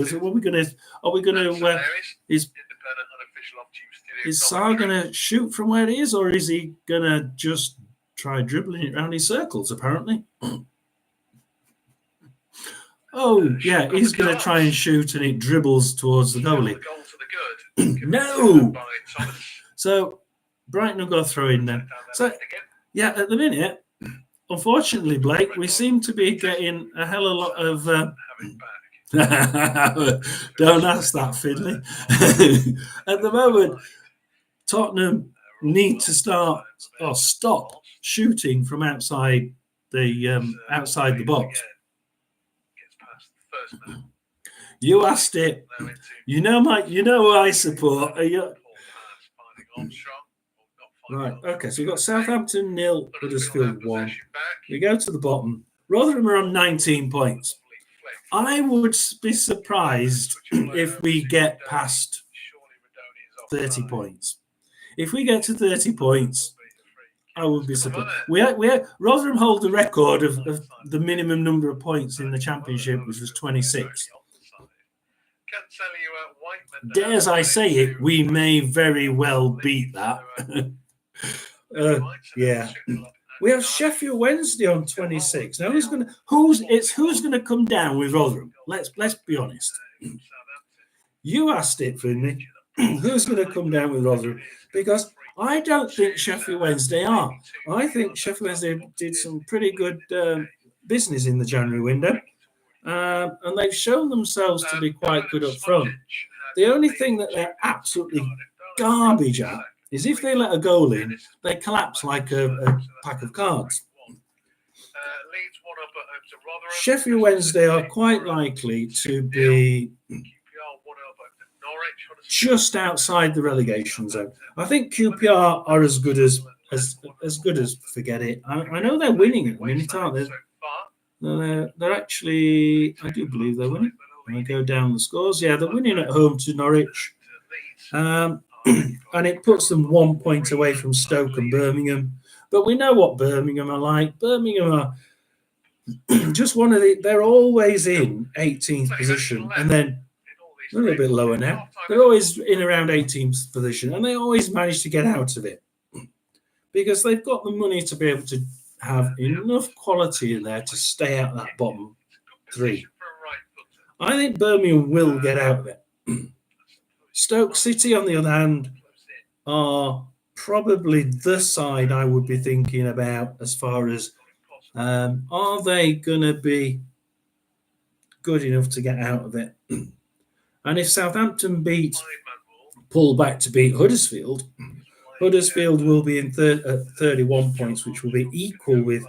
Is Saar going to shoot from where he is, or is he going to just try dribbling it around in circles? Apparently. Oh yeah, he's going to try and shoot, and it dribbles towards the goalie. No. So Brighton will go throw in then. So yeah, at the minute, unfortunately, Blake, we seem to be getting a hell of a lot of. Don't ask that, Fiddly. At the moment, Tottenham need to start or stop shooting from outside the box. You asked it. You know, Mike. You know who I support. Right. Okay. So we've got Southampton 0, Huddersfield 1. We go to the bottom. Rotherham are on 19 points. I would be surprised if we get past 30 points. If we get to 30 points, I would be surprised. Rotherham hold the record of the minimum number of points in the Championship, which was 26. Dares I say it, we may very well beat that. Yeah. We have Sheffield Wednesday on 26. Now who's going to come down with Rotherham? Let's be honest. You asked it, Finley. Who's going to come down with Rotherham? Because I don't think Sheffield Wednesday are. I think Sheffield Wednesday did some pretty good business in the January window. And they've shown themselves to be quite good up front. The only thing that they're absolutely garbage at is if they let a goal in, they collapse like a pack of cards. Sheffield Wednesday are quite likely to be just outside the relegation zone. I think QPR are as good as forget it. I know they're winning at the minute, aren't they? They're actually, I do believe they're winning. When I go down the scores, yeah, they're winning at home to Norwich. And it puts them 1 point away from Stoke and Birmingham. But we know what Birmingham are like. Birmingham are just they're always in 18th position. And then they're a little bit lower now. They're always in around 18th position. And they always manage to get out of it. Because they've got the money to be able to have enough quality in there to stay out that bottom three. I think Birmingham will get out of it. Stoke City, on the other hand, are probably the side I would be thinking about as far as are they going to be good enough to get out of it? And if Southampton pull back to beat Huddersfield will be in 31 points, which will be equal with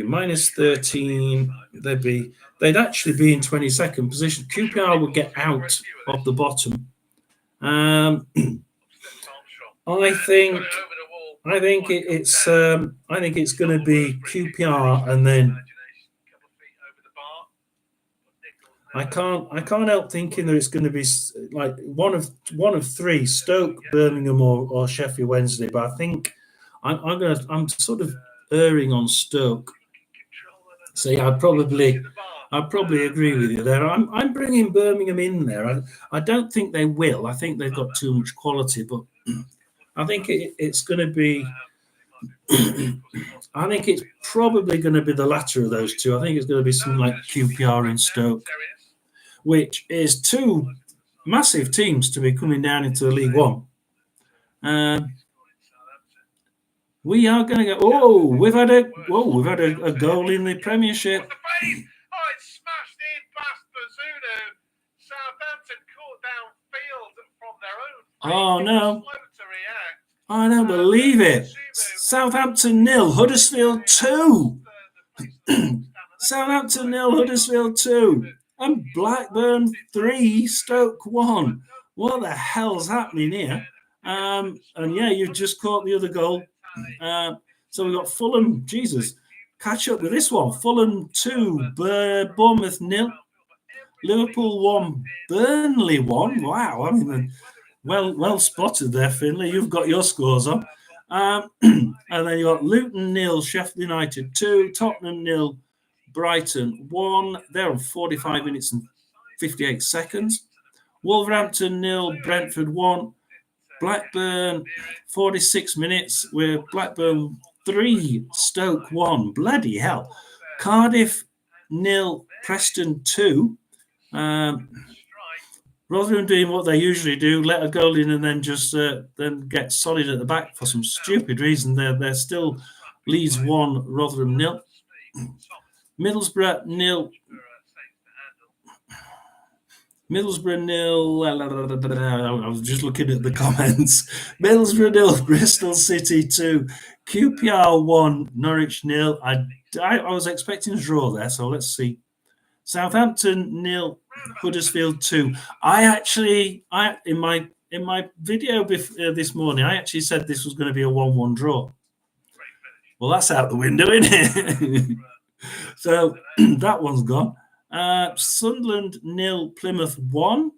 minus 13. They'd actually be in 22nd position. QPR would get out of the bottom. I think it's going to be QPR, and then I can't help thinking that it's going to be like one of three: Stoke, Birmingham, or Sheffield Wednesday. But I think I'm sort of erring on Stoke. So yeah, I'd probably agree with you there. I'm bringing Birmingham in there. I don't think they will. I think they've got too much quality, but I think it's going to be. I think it's probably going to be the latter of those two. I think it's going to be something like QPR and Stoke, which is two massive teams to be coming down into the League One. We are going to go. Oh, we've had a goal in the Premiership. Oh, it's smashed in past Bazunu. Southampton caught downfield from their own. Oh no! I don't believe it. Southampton 0, Huddersfield 2. Southampton 0, Huddersfield 2, and Blackburn 3, Stoke 1. What the hell's happening here? And yeah, you've just caught the other goal. So we've got Fulham. Jesus, catch up with this one. Fulham 2, Bournemouth 0, Liverpool 1, Burnley 1. Wow, I mean, well spotted there, Finlay. You've got your scores on. And then you got Luton 0, Sheffield United 2, Tottenham 0, Brighton 1. They're on 45 minutes and 58 seconds. Wolverhampton 0, Brentford 1. Blackburn 46 minutes with Blackburn 3, Stoke 1. Bloody hell. Cardiff 0, Preston 2. Rather than doing what they usually do, let a goal in and then just then get solid at the back for some stupid reason, they're still Leeds 1, Rotherham 0. Middlesbrough 0. Middlesbrough 0. I was just looking at the comments. Middlesbrough 0, Bristol City 2, QPR 1, Norwich 0. I was expecting a draw there, so let's see. Southampton 0, Huddersfield 2. I in my video this morning, I actually said this was going to be a 1-1 draw. Well, that's out the window, isn't it? So that one's gone. Sunderland 0, Plymouth 1.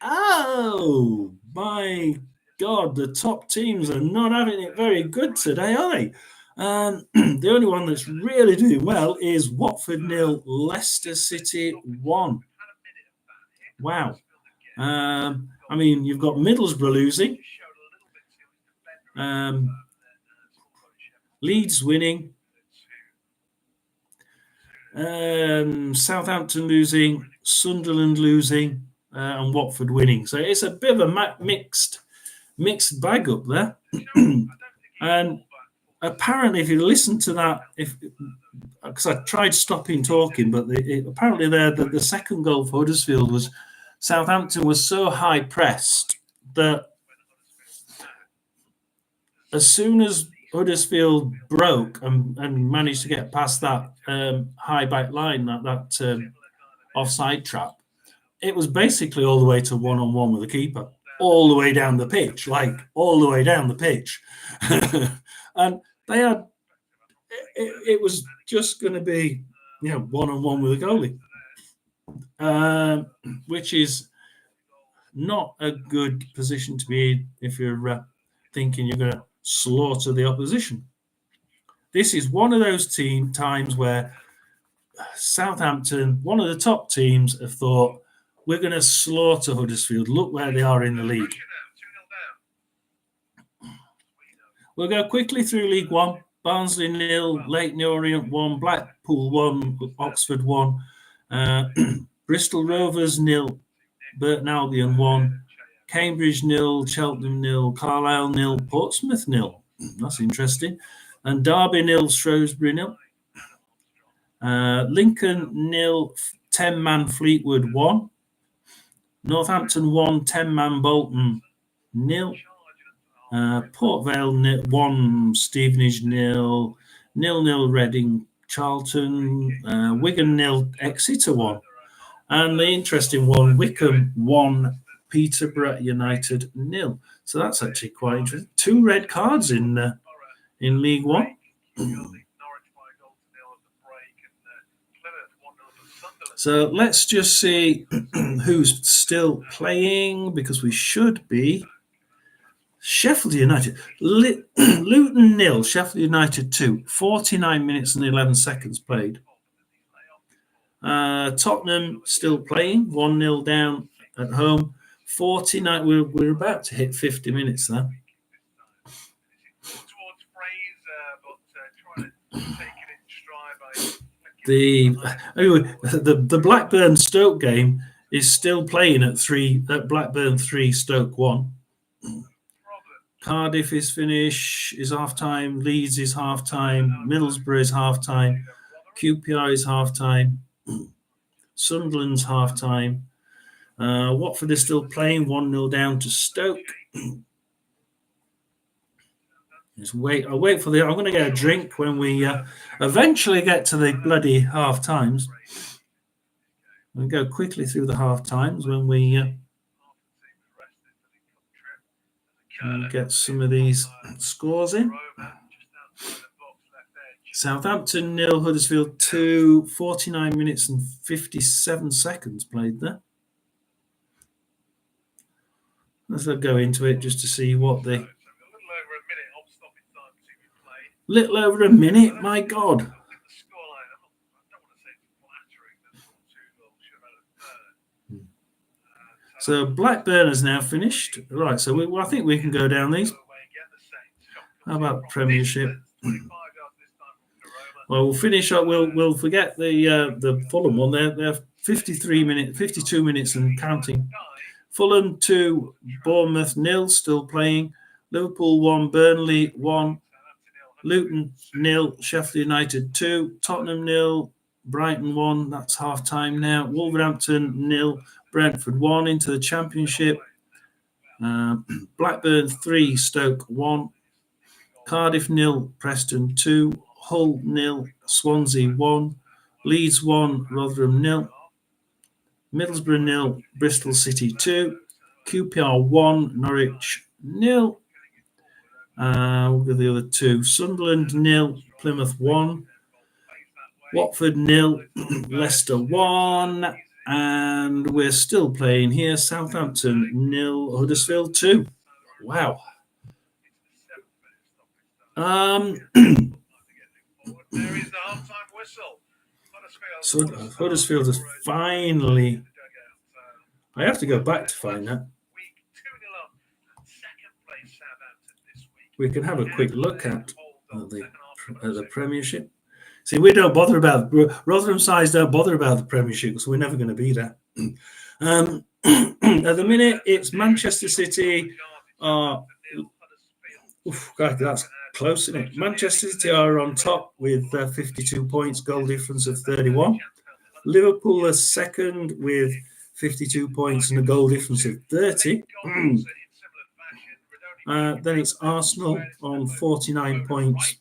Oh my God, the top teams are not having it very good today, are they? The only one that's really doing well is Watford 0, Leicester City 1. Wow. I mean, you've got Middlesbrough losing. Leeds winning. Southampton losing. Sunderland losing. And Watford winning. So it's a bit of a mixed bag up there. And apparently, if you listen to that, because I tried stopping talking, but apparently the second goal for Huddersfield was Southampton was so high pressed that as soon as Huddersfield broke and managed to get past that high back line, that offside trap, it was basically all the way to one-on-one with the keeper, all the way down the pitch, and they had it was just going to be one-on-one with a goalie, which is not a good position to be in if you're thinking you're going to slaughter the opposition. This is one of those times where Southampton, one of the top teams, have thought, we're going to slaughter Huddersfield. Look where they are in the league. We'll go quickly through League One. Barnsley 0, Leyton Orient 1, Blackpool 1, Oxford 1, Bristol Rovers 0, Burton Albion 1, Cambridge 0, Cheltenham 0, Carlisle 0, Portsmouth 0. That's interesting. And Derby 0, Shrewsbury 0. Lincoln 0, 10-man Fleetwood 1. Northampton 1, 10-man Bolton 0. Port Vale 1, Stevenage 0, 0-0 Reading, Charlton, Wigan 0, Exeter 1. And the interesting one, Wycombe 1, Peterborough United 0. So that's actually quite interesting. 2 red cards in League One. So let's just see who's still playing, because we should be. Sheffield United, Luton 0, Sheffield United 2, 49 minutes and 11 seconds played. Tottenham still playing, 1-0 down at home. 49, we're about to hit 50 minutes there. The Blackburn Stoke game is still playing at Blackburn 3, Stoke 1. Cardiff is half time. Leeds is half time. Middlesbrough is half time. QPR is half time. Sunderland's half time. Watford is still playing, 1-0 down to Stoke. I'll wait for I'm going to get a drink when we eventually get to the bloody half times. We'll go quickly through the half times when we get some of these scores in. Southampton 0, Huddersfield 2, 49 minutes and 57 seconds played there. Let's go into it just to see what they... Little over a minute, my God. So Blackburn has now finished. Right, so I think we can go down these. How about Premiership? Well, we'll finish up. We'll forget the Fulham one. They're 52 minutes and counting. Fulham 2, Bournemouth 0, still playing. Liverpool 1, Burnley 1, Luton 0, Sheffield United 2, Tottenham 0, Brighton 1. That's half time now. Wolverhampton 0, Brentford 1 into the Championship. Blackburn 3, Stoke 1, Cardiff 0, Preston 2, Hull 0, Swansea 1, Leeds 1, Rotherham 0, Middlesbrough 0, Bristol City 2, QPR 1, Norwich 0. We'll go the other two. Sunderland 0, Plymouth 1, Watford 0, Leicester 1, and we're still playing here. Southampton 0, Huddersfield 2. Wow. So Huddersfield has finally... I have to go back to find that. We can have a quick look at the Premiership. See, we don't bother about... Rotherham sides don't bother about the Premiership because we're never going to be there. At the minute, it's Manchester City... that's close, isn't it? Manchester City are on top with 52 points, goal difference of 31. Liverpool are second with 52 points and a goal difference of 30. Then it's Arsenal on 49 points.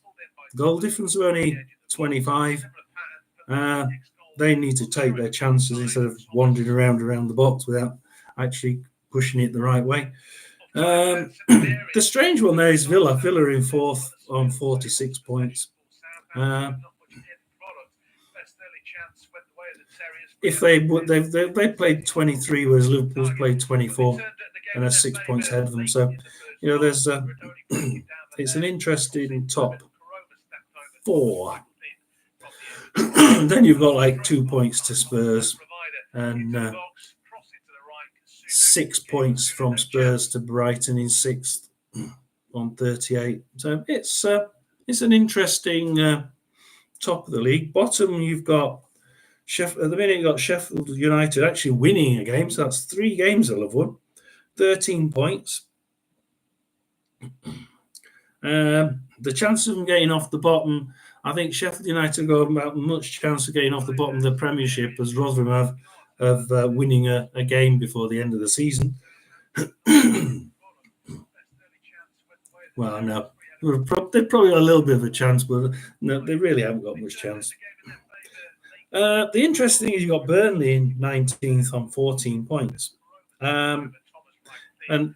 Goal difference of only 25. They need to take their chances instead of wandering around the box without actually pushing it the right way. The strange one there is Villa. Villa in fourth on 46 points. If they played 23, whereas Liverpool's played 24, and are 6 points ahead of them. So, there's it's an interesting top 4. Then you've got like 2 points to Spurs and 6 points from Spurs to Brighton in 6th on 38. So it's an interesting top of the league. Bottom, you've got Sheffield. At the minute, you've got Sheffield United actually winning a game. So that's 3 games they'll have won. 13 points. The chances of them getting off the bottom, I think Sheffield United got about much chance of getting off the bottom of the Premiership as Rotherham have of winning a game before the end of the season. Well, no. They've probably got a little bit of a chance, but no, they really haven't got much chance. The interesting thing is you've got Burnley in 19th on 14 points. And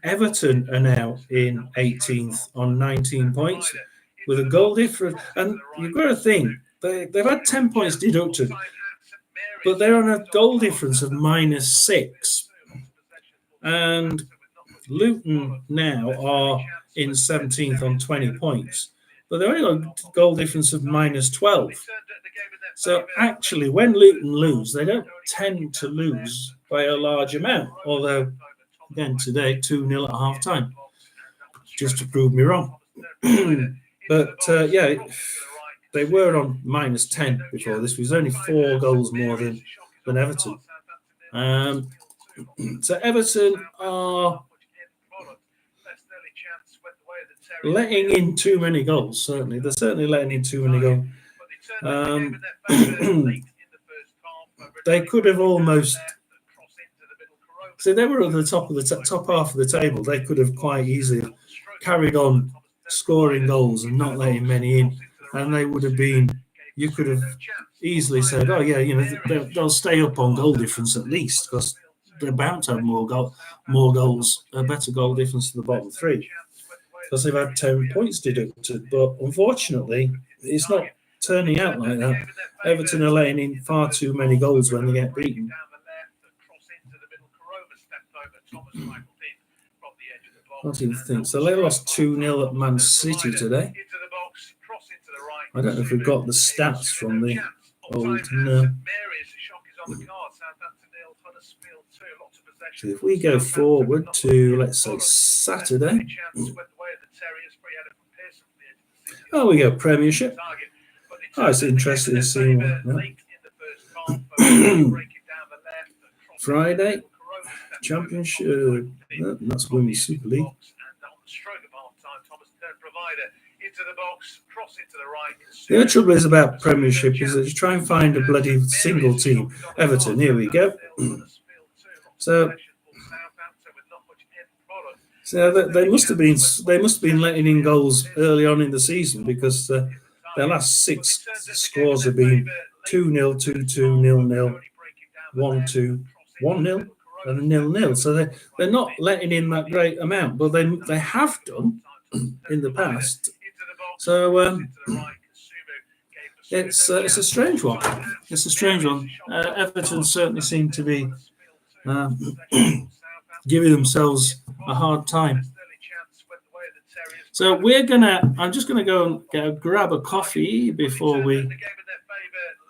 Everton are now in 18th on 19 points with a goal difference. And you've got to think, they've had 10 points deducted, but they're on a goal difference of -6. And Luton now are in 17th on 20 points, but they're only got a goal difference of -12. So actually, when Luton lose, they don't tend to lose by a large amount, although, again, today, 2-0 at half-time, just to prove me wrong. But, they were on -10 before this. It was only 4 goals more than Everton. So Everton are letting in too many goals, certainly. They're certainly letting in too many goals. They could have almost... So they were at the top of the top half of the table. They could have quite easily carried on scoring goals and not letting many in. And they would have been... You could have easily said, oh, yeah, they'll stay up on goal difference at least because they're bound to have more goals, a better goal difference to the bottom 3 because they've had 10 points deducted. But unfortunately, it's not turning out like that. Everton are letting in far too many goals when they get beaten. What do you think? So they lost 2-0 at Man City today. I don't know if we've got the stats from the old. No. So if we go forward to, let's say, Saturday. Oh, we go Premiership. Oh, it's interesting to see what. Friday, Championship. No, that's Women's Super League. The only trouble is about Premiership is that you try and find a bloody single team. Everton, here we go. So they must have been letting in goals early on in the season, because their last 6 scores have been 2-0, 2-2, 0-0, 1-2, 1-0, and a 0-0. So they're not letting in that great amount, but they have done in the past. So it's a strange one. It's a strange one. Everton certainly seem to be giving themselves a hard time. So I'm just gonna go and grab a coffee before we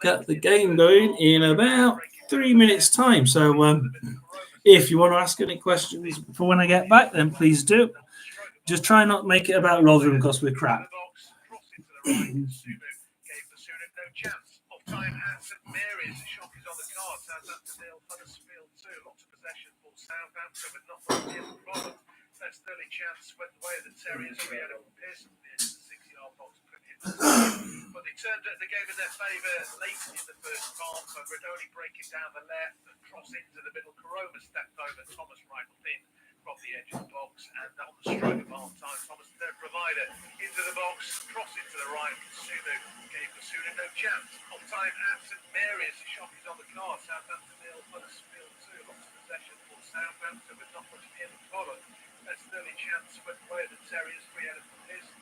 get the game going in about 3 minutes time. So if you want to ask any questions for when I get back, then please do. Just try not to make it about Rotherham because we're crap. But they turned the game in their favour late in the first half. Redoni breaking down the left and cross into the middle. Corona stepped over. Thomas rifled in from the edge of the box, and on the stroke of half time, Thomas, their provider, into the box, cross into the right. Sumu gave Basuna no chance. On time at St Mary's, the shock is on the card. Southampton 0, Huddersfield 2. Lots of possession for Southampton, but not much in the product. That's an early chance went away. The Terriers 3 out of his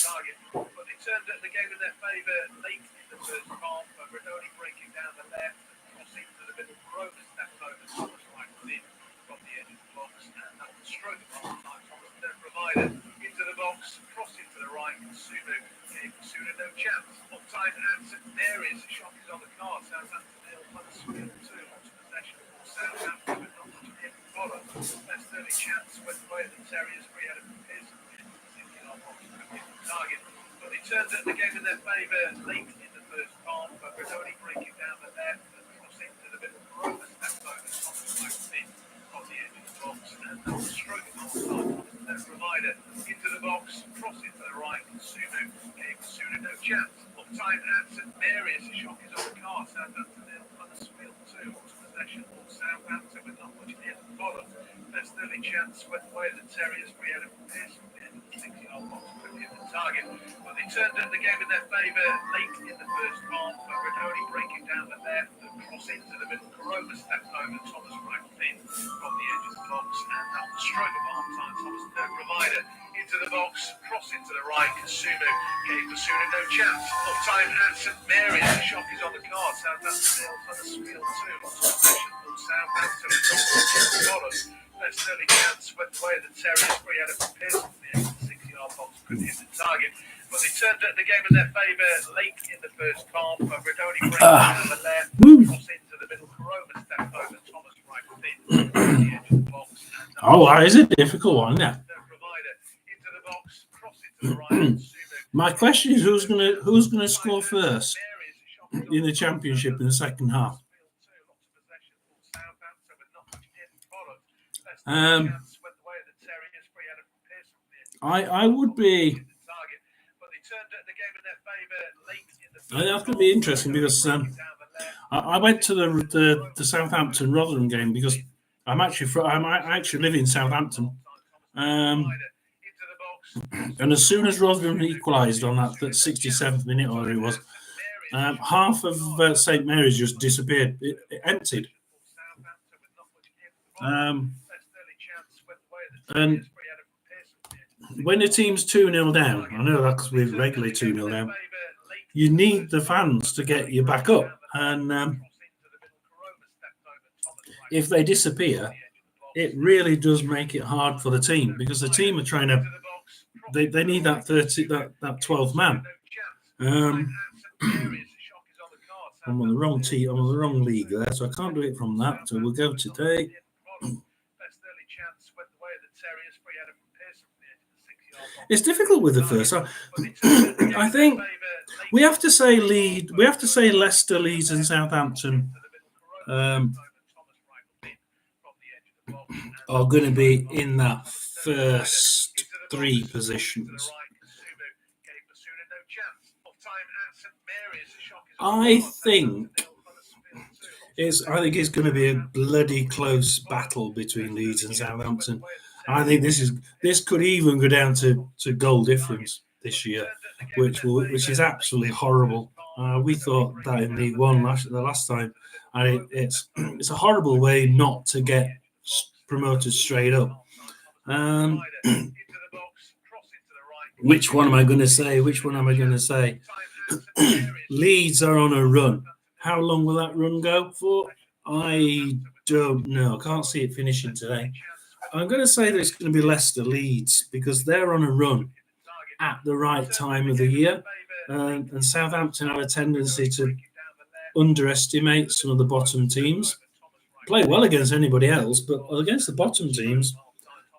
target, but they turned the game in their favour late in the first half. Redoni breaking down the left and crossing to the middle. Corona stepped over. Thomas rifled in from the edge of the box, and that was stroke of half time. Thomas, their provider, into the box, cross into the right. Sumu gave Basuna no chance. On time at St Mary's, the shock is on the card. Southampton 0, Huddersfield 2. Lots of possession for Southampton, but not much in the follow. That's an early chance went away. The Terriers 3 out of his target, but they turned the game in their favour late in the first half. Redoni breaking down the left and crossing to the middle. Corona stepped over. Thomas rifled in on the edge of the box, and that was stroke of half time. Their provider into the box, cross into the right. Sumu gave Basuna no chance. On time at St Mary's, the shock is on the card. Southampton 0, Huddersfield 2. Lots of possession for Southampton, but not much in the bottom. Best early chance went away. The Terriers 3 out of his 6-yard box. Target, but they turned the game in their favour late in the first half. Redoni breaking down the left and cross into the middle. Corona stepped over. Thomas rifled in from the edge of the box, and that was stroke of half time. Thomas, their provider, into the box, cross into the right. Sumu gave Basuna no chance. On time at St Mary's, the shock is on the card. Southampton 0, Huddersfield 2. Lots of possession for Southampton. Best early chance went away. The Terriers 3 out of Pearson. Box couldn't hit the target, but they turned the game in their favour late in the first half. Redoni breaking down the left, cross into the middle. Corona stepped over. Thomas rifled in on the edge of the box. Oh, that is a difficult one, yeah. Into the box, cross into the right. My question is, who's gonna score first in the Championship in the second half? I would be. That's going to be interesting because I went to the Southampton Rotherham game because I actually live in Southampton, and as soon as Rotherham equalised on that 67th minute, or it was, half of St Mary's just disappeared. It emptied. And when a team's 2-0 down, I know that because we're regularly 2-0 down, you need the fans to get you back up. And if they disappear, it really does make it hard for the team, because the team are trying to, they need that 12th man. I'm on the wrong team, I'm on the wrong league there, so I can't do it from that. So we'll go today. It's difficult with the first. I think we have to say Leicester, Leeds, and Southampton are going to be in that first three positions. I think it's going to be a bloody close battle between Leeds and Southampton. I think this could even go down to goal difference this year, which is absolutely horrible. We thought that in League One the last time. It's a horrible way not to get promoted straight up. Which one am I going to say? Leeds are on a run. How long will that run go for? I don't know. I can't see it finishing today. I'm going to say that it's going to be Leicester, Leeds, because they're on a run at the right time of the year. And Southampton have a tendency to underestimate some of the bottom teams. Play well against anybody else, but against the bottom teams,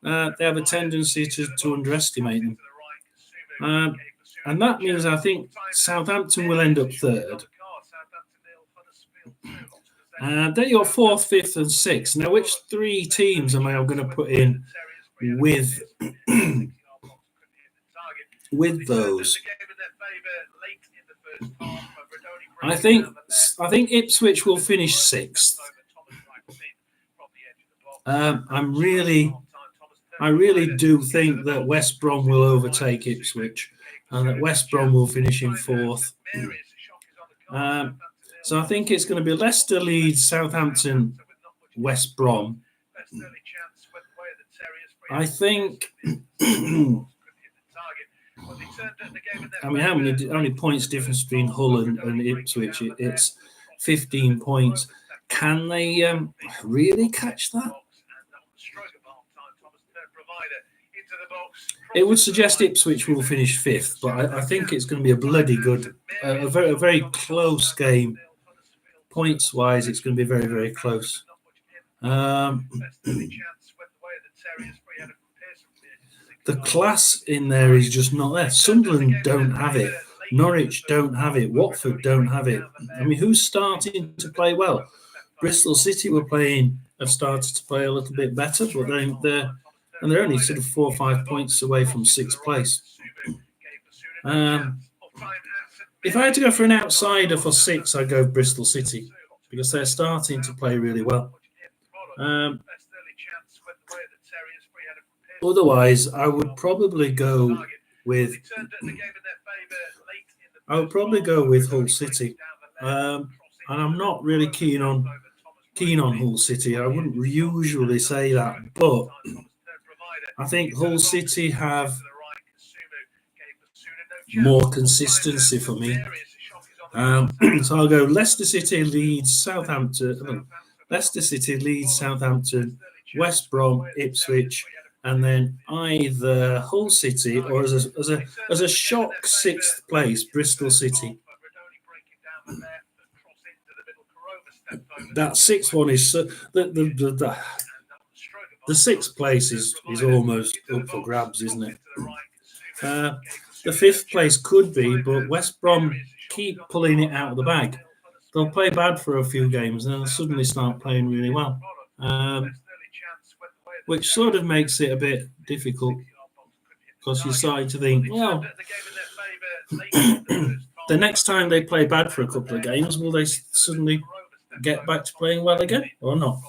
they have a tendency to underestimate them. And that means I think Southampton will end up third. Then you're fourth, fifth, and sixth. Now, which three teams am I going to put in with with those? I think Ipswich will finish sixth. I really do think that West Brom will overtake Ipswich, and that West Brom will finish in fourth. So I think it's going to be Leicester, Leeds, Southampton, West Brom. I think. I mean, how many points difference between Hull and Ipswich? It's 15 points. Can they really catch that? It would suggest Ipswich will finish fifth, but I think it's going to be a bloody good, a very close game. Points-wise, it's going to be very, very close. The class in there is just not there. Sunderland don't have it. Norwich don't have it. Watford don't have it. I mean, who's starting to play well? Bristol City have started to play a little bit better, but they're only sort of 4 or 5 points away from sixth place. If I had to go for an outsider for six, I'd go Bristol City, because they're starting to play really well. Otherwise, I would probably go with Hull City, and I'm not really keen on Hull City. I wouldn't usually say that, but I think Hull City have more consistency for me. So I'll go Leicester City, Leeds, Southampton, West Brom, Ipswich, and then either Hull City or as a shock sixth place, Bristol City. That sixth one is the sixth place is almost up for grabs, isn't it? The fifth place could be, but West Brom keep pulling it out of the bag. They'll play bad for a few games and then they'll suddenly start playing really well, which sort of makes it a bit difficult, because you're starting to think, well, the next time they play bad for a couple of games, will they suddenly get back to playing well again or not?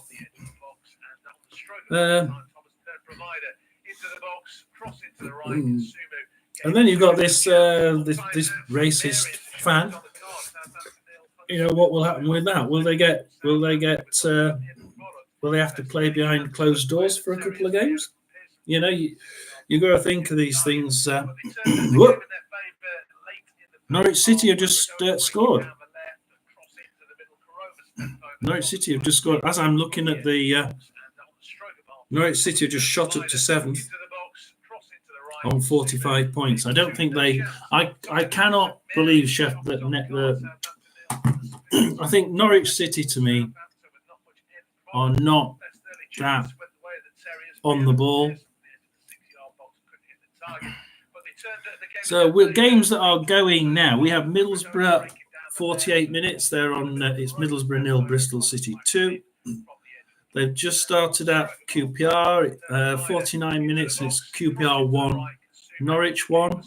And then you've got this racist fan. You know, what will happen with that? Will they have to play behind closed doors for a couple of games? You know, You got to think of these things. Whoop. Norwich City have just scored. Norwich City have just scored. As I'm looking at the Norwich City have just shot up to 7th on 45 points. I don't think they. I cannot believe I think Norwich City to me are not that on the ball. So with games that are going now, we have Middlesbrough 48 minutes. They're on. It's Middlesbrough 0, Bristol City 2. They've just started at QPR, 49 minutes, and it's QPR 1, Norwich 1.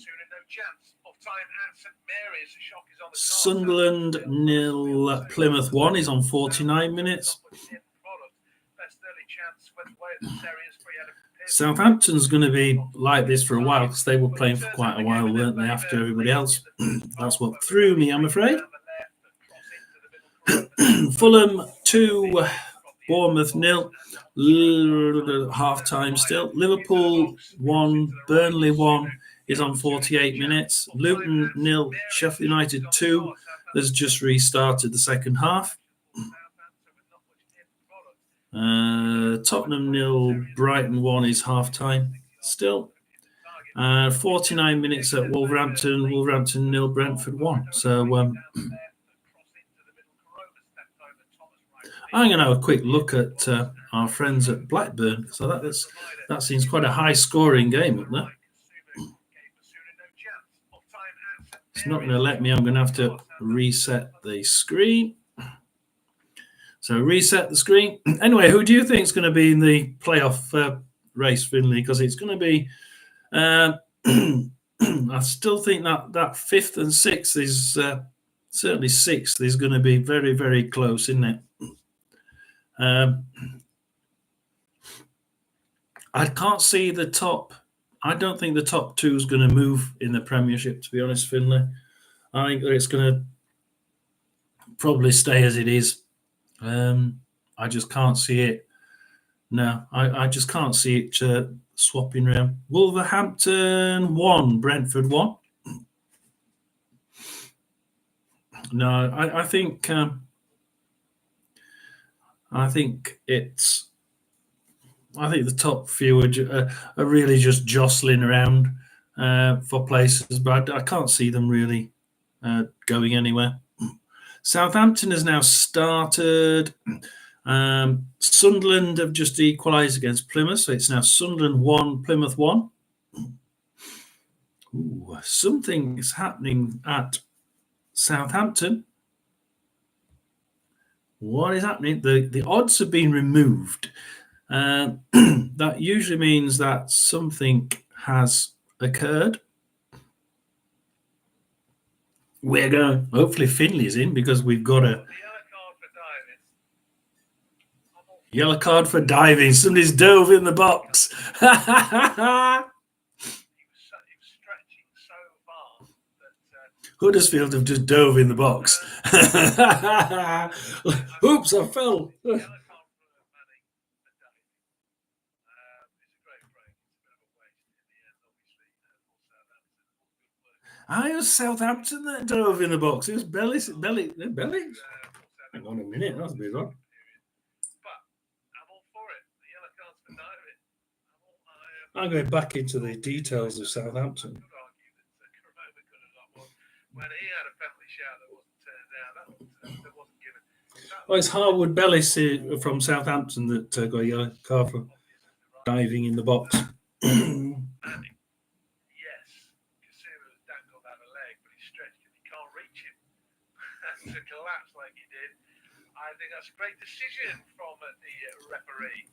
Sunderland 0, Plymouth 1 is on 49 minutes. Southampton's going to be like this for a while because they were playing for quite a while, weren't they, after everybody else? That's what threw me, I'm afraid. Fulham 2, Bournemouth 0, half time still. Liverpool 1, Burnley 1 is on 48 minutes. Luton 0, Sheffield United 2 has just restarted the second half. Tottenham 0, Brighton 1 is half time still. 49 minutes at Wolverhampton 0, Brentford 1. So I'm going to have a quick look at our friends at Blackburn. So that seems quite a high-scoring game, isn't it? It's not going to let me. I'm going to have to reset the screen. So reset the screen. Anyway, who do you think is going to be in the playoff race, Finley? Because it's going to be. I still think that 5th and 6th is certainly 6th is going to be very, very close, isn't it? I can't see the top. I don't think the top 2 is going to move in the Premiership, to be honest, Finley. I think it's going to probably stay as it is. I just can't see it. No, I just can't see it swapping around. Wolverhampton 1, Brentford 1. No, I think the top few are really just jostling around for places, but I can't see them really going anywhere. Southampton has now started. Sunderland have just equalised against Plymouth, so it's now Sunderland 1, Plymouth 1. Ooh, something is happening at Southampton. What is happening? The odds have been removed. That usually means that something has occurred. We're going. Hopefully, Finley's in because we've got a yellow card for diving. Somebody's dove in the box. Huddersfield have just dove in the box. Oops, I fell. I was Southampton that dove in the box. It was belly. Hang on a minute, that's a bit odd. I'm going back into the details of Southampton. When he had a penalty shout that wasn't turned down, that wasn't given. Well, it's Harwood Bellis from Southampton that got a yellow card for diving in the box. To collapse like he did. I think that's a great decision from the referee.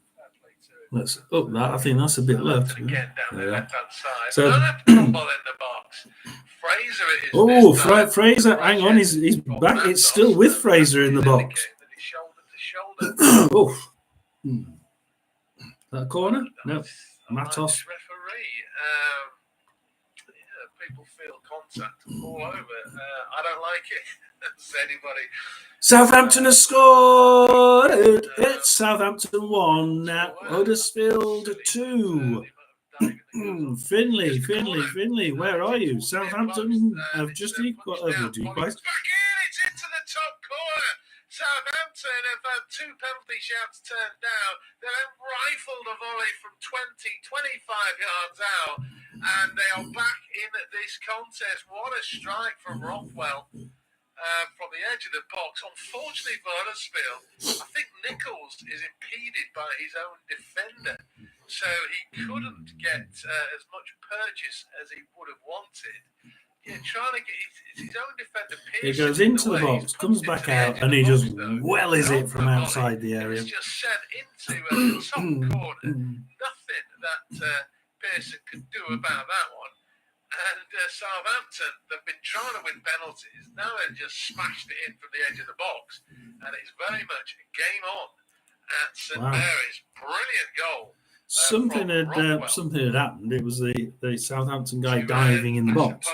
Let's up that. I think that's a bit low. Again down the left-hand side. So, in the box. Fraser is Fraser, hang on, he's back. It's still with Fraser in the box. Oh, that corner? No, Matos. Referee. People feel contact all over. I don't like it. Anybody. Southampton has scored. It's Southampton 1 now. Huddersfield 2. Finley, where are you? Southampton have just got over. Do you guys? Back in, it's into the top corner. Southampton have had 2 penalty shouts turned down. They then rifled a volley from 25 yards out, and they are back in this contest. What a strike from Rothwell. From the edge of the box. Unfortunately for Huddersfield, I think Nichols is impeded by his own defender, so he couldn't get as much purchase as he would have wanted. Yeah, trying to get his own defender. He goes into the box, comes back out, and he just wellies it from outside the area. It's just sent into the top corner. Nothing that Pearson could do about that one. And Southampton, they've been trying to win penalties. Now they've just smashed it in from the edge of the box. And it's very much a game on at St Mary's. Brilliant goal. Something had happened. It was the Southampton guy diving in the box.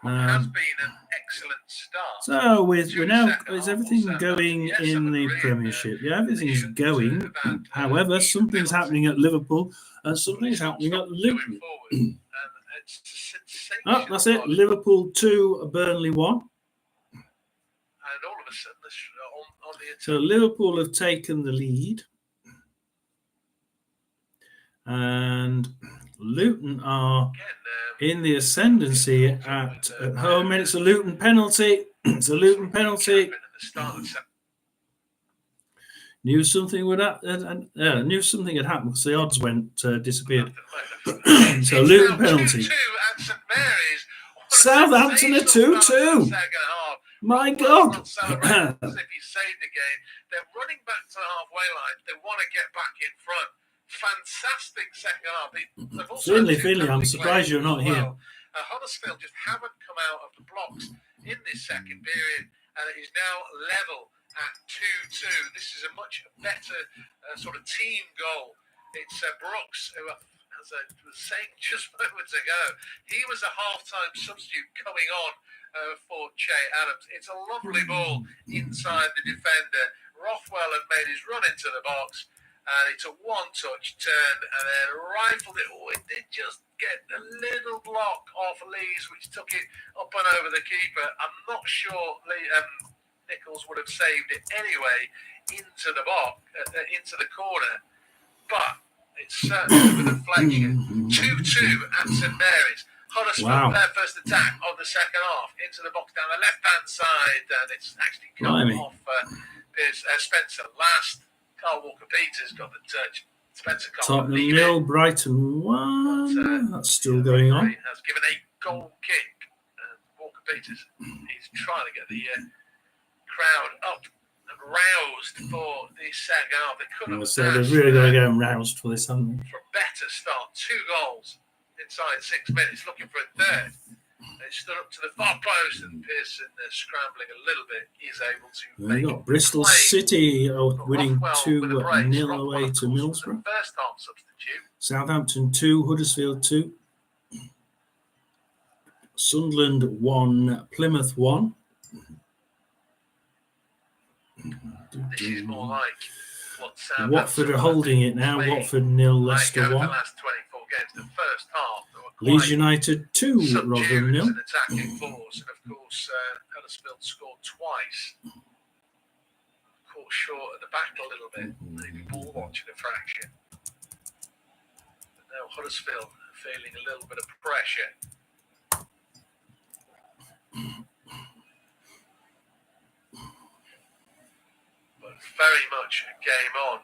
Has been an excellent start. So we're now, is everything going in the Premiership? Yeah, everything's going. However, something's happening at Liverpool and something's happening at Luton. Oh, that's it. Liverpool 2, Burnley 1. And all of a sudden, on the so Liverpool have taken the lead. And Luton are in the ascendancy at home. And it's a Luton penalty. It's a Luton penalty. Knew something would happen. Knew something had happened because the odds went disappeared. So Luton penalty. Southampton are 2-2. My God. If he saved the game, they're running back to the halfway line. They want to get back in front. Fantastic second half. Finley, I'm surprised you're not here. Huddersfield just haven't come out of the blocks in this second period, and it is now level at 2-2. This is a much better sort of team goal. It's Brooks, who, as I was saying just moments ago, he was a half-time substitute coming on for Che Adams. It's a lovely ball inside the defender. Rothwell had made his run into the box, and it's a one-touch turn, and then rifled it. Oh, it did just get a little block off Lees, which took it up and over the keeper. I'm not sure Nichols would have saved it anyway into the box, into the corner, but it's certainly with a deflection. 2-2 at St Mary's. Huddersfield, their first attack of the second half, into the box down the left-hand side, and it's actually come off Spencer last. Carl Walker-Peters got the touch. Spencer can't Tottenham 0, Brighton 1. That's still going on. Has given a goal kick. Walker-Peters, he's trying to get the crowd up and roused for the second half. They couldn't. So they've really got to get roused for this, haven't they? For a better start, 2 goals inside 6 minutes, looking for a third. They stood up to the far post, and Pearson, scrambling a little bit, is able to. We've got Bristol City winning 2-0 away to Middlesbrough. First half substitute. Southampton 2, Huddersfield 2. Sunderland 1, Plymouth 1. This is more like what Southampton. Watford are holding it now. Watford 0, Leicester 1. The last 24 games, the first half. Leeds United 2, Rotherham 0. An attacking force, and of course, Huddersfield scored twice. Caught short at the back a little bit, maybe ball watching a fraction. But now Huddersfield feeling a little bit of pressure. But very much a game on.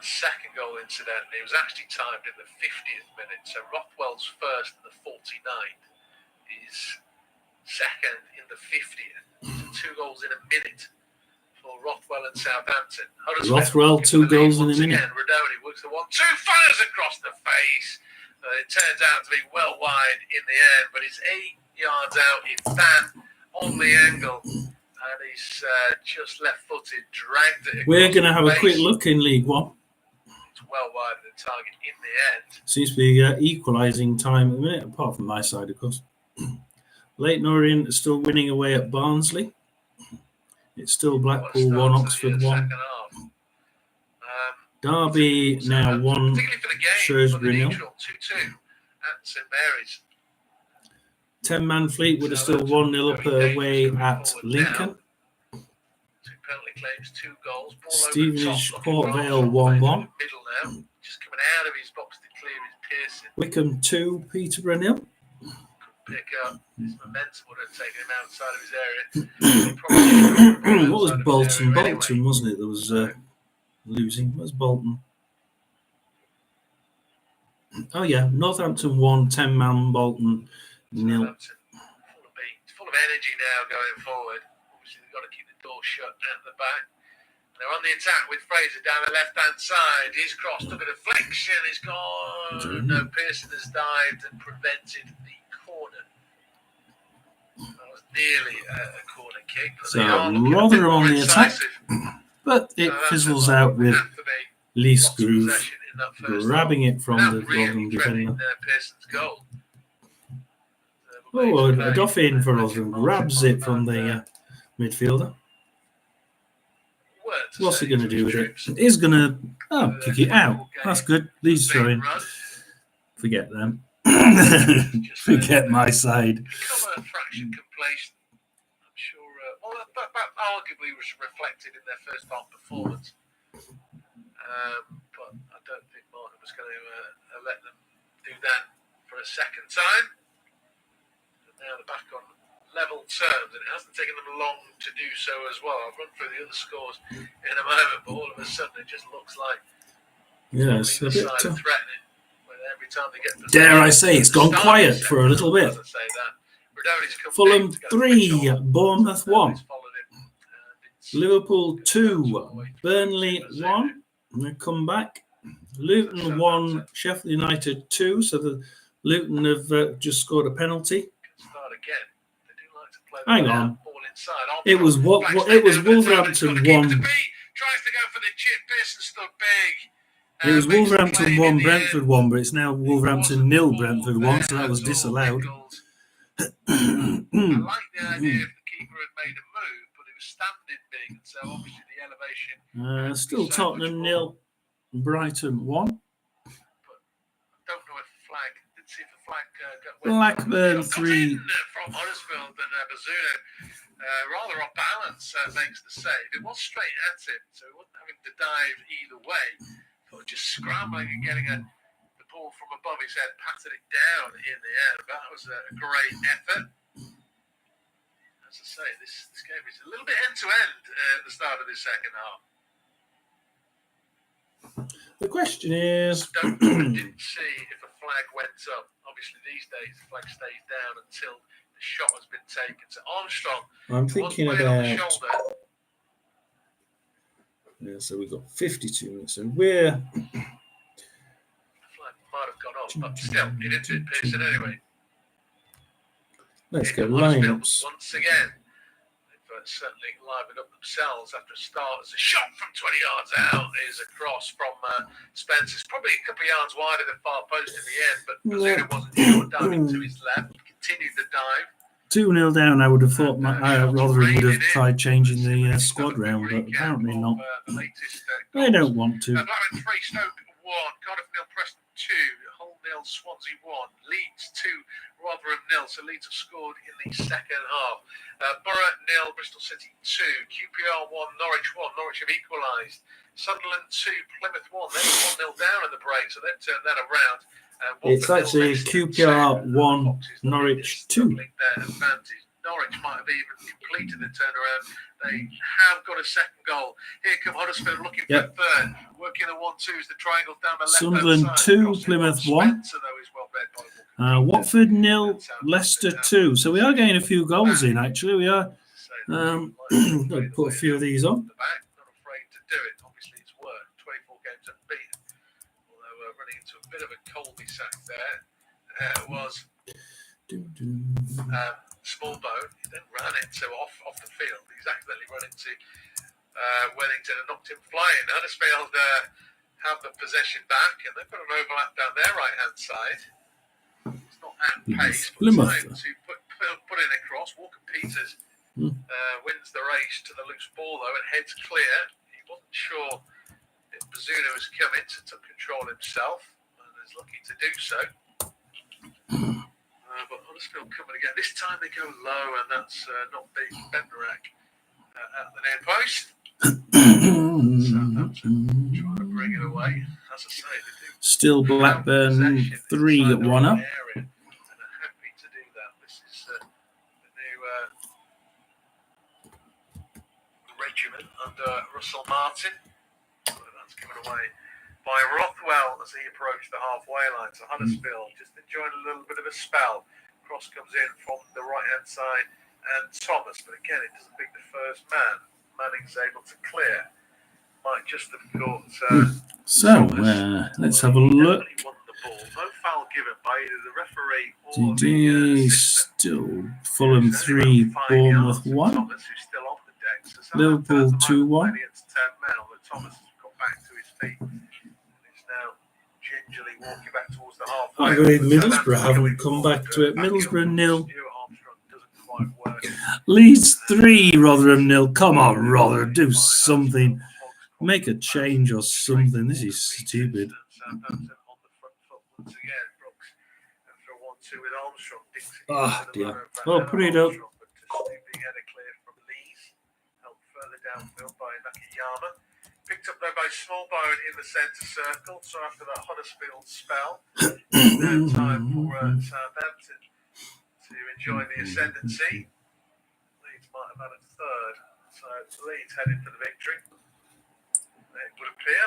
Second goal, incidentally, was actually timed in the 50th minute. So Rothwell's first in the 49th, is second in the 50th. So 2 goals in a minute for Rothwell and Southampton. Rothwell 2 goals in a minute. Again, Rodoni works the 1-2, fires across the face. It turns out to be well wide in the end, but it's 8 yards out. It's Dan on the angle. And he's just left-footed, dragged it. We're going to have a quick look in League One. Well wide of the target in the end. Seems to be equalising time at the minute, apart from my side, of course. Leyton Orient is still winning away at Barnsley. It's still Blackpool 1, Oxford 1. Derby now 1, particularly for the game, Shrewsbury nil. 2-2 at St Mary's. 10-man Fleetwood are still 1-0 up away at Lincoln. 2 penalty claims, 2 goals. Ball Stevenage over the top, Port looking Vale for 1-1. middle now. Just coming out of his box to clear his Pearson. Wickham 2, Peterborough nil. Pick up his momentum would have taken him outside of his area. What was Bolton? Bolton, wasn't it? That was losing. What was Bolton? Oh yeah, Northampton 1, 10-man Bolton nil. Full of energy now going forward. Obviously, they've got to keep the door shut at the back. They're on the attack with Fraser down the left-hand side. His cross took a deflection. It's gone. No, Pearson has dived and prevented the corner. That was nearly a corner kick. So rather on the attack, but it fizzles out with Lee Scrooge grabbing it from the Rotherham defender. Pearson's goal. Oh, a doff in for Rotherham, grabs it from the midfielder. What's he going to do with it? He's going to kick it out. That's good. Lee's throwing. Forget them. Forget my side. Become a fraction complacent. I'm sure. Well, that arguably was reflected in their first half performance. But I don't think Martin was going to let them do that for a second time. And now they're back on level terms, and it hasn't taken them long to do so as well. I'll run through the other scores in a moment, but all of a sudden it just looks like it's a bit threatening. Every time they get dare I say, it's gone quiet for a little bit. Fulham 3, Bournemouth 1. Liverpool 2, Burnley 1. They come back. Luton 1, Sheffield United 2. So the Luton have just scored a penalty. Hang on. It was Wolverhampton 1. Tries to go for the chip. Pearson stood big. It was Wolverhampton 1, Brentford 1, but it's now Wolverhampton 0, Brentford 1, so that was disallowed. I like the idea if the keeper had made a move, but it was standing big, so obviously the elevation. Still Tottenham 0, Brighton 1. But I don't know if the flag. Didn't see if the flag Blackburn 3. From Huddersfield and Bazunu. Rather off balance makes the save. It was straight at him, so he wasn't having to dive either way. But just scrambling and getting the ball from above his head, patted it down in the air. That was a great effort. As I say, this game is a little bit end-to-end at the start of the second half. The question is... I didn't see if a flag went up. Obviously, these days, the flag stays down until the shot has been taken. So Armstrong, I'm thinking about... Yeah, so we've got 52 minutes, and we're... The flag might have gone off, but still, it didn't hit Pearson anyway. Let's go lineups. Once again, they've certainly livened up themselves after a start. As a shot from 20 yards out is a cross from Spence. It's probably a couple of yards wide of the far post in the end, but Bazunu wasn't sure, diving to his left, continued the dive. 2-0 down, I would have thought Rotherham would have tried changing the squad round, but apparently not. They don't want to. Blackburn 3, Stoke 1, Cardiff 0, Preston 2, Hull 0, Swansea 1, Leeds 2, Rotherham 0. So Leeds have scored in the second half. Borough 0, Bristol City 2, QPR 1, Norwich 1. Norwich have equalised. Sunderland 2, Plymouth 1. They were 1-0 down in the break, so they've turned that around. It's actually QPR 1, Norwich 2. Norwich might have even completed the turnaround. They have got a second goal. Here come Huddersfield looking for a third. Working the 1-2s, the triangles down the left. Sunderland 2, Plymouth 1. Watford 0, Leicester 2. So we are getting a few goals in, actually. We are. Put a few of these on. Not afraid to do it. Obviously, it's worked. 24 games unbeaten. Although running into a bit of a cul-de-sac there. Was Smallbone. He then ran into off the field. He's accidentally run into Wellington and knocked him flying. Huddersfield have the possession back, and they've got an overlap down their right-hand side. It's not at pace, but time to put in a cross. Walker Peters wins the race to the loose ball, though, and heads clear. He wasn't sure Bazunu has come in to took control himself and is lucky to do so. But Huddersfield coming again. This time they go low, and that's not beating Bednarek at the near post. Southampton trying to bring it away. As I say, they do. Still Blackburn 3 at 1 up. And are happy to do that. This is the new regiment under Russell Martin. That's given away by Rothwell as he approached the halfway line. So Huddersfield just enjoying a little bit of a spell. Cross comes in from the right-hand side, and Thomas, but again, it doesn't beat the first man. Manning's able to clear. Might just have got. Let's have a look. Won the ball. No foul given by either the referee or the still Fulham 3, Bournemouth 1. Thomas, who's still on the deck. So Liverpool 2-1. Against 10 men, although Thomas has got back to his feet. He's now gingerly walking back towards the halfway. I believe Middlesbrough haven't come back to it. Middlesbrough 0. Leeds 3, Rotherham 0. Come on, Rotherham, do something. Make a change or something. This is stupid. Oh, dear. Well, put it up. Picked up though by Smallbone in the centre circle. So after that Huddersfield spell, now time for Southampton to enjoy the ascendancy. Leeds might have had a third. So Leeds heading for the victory. It would appear.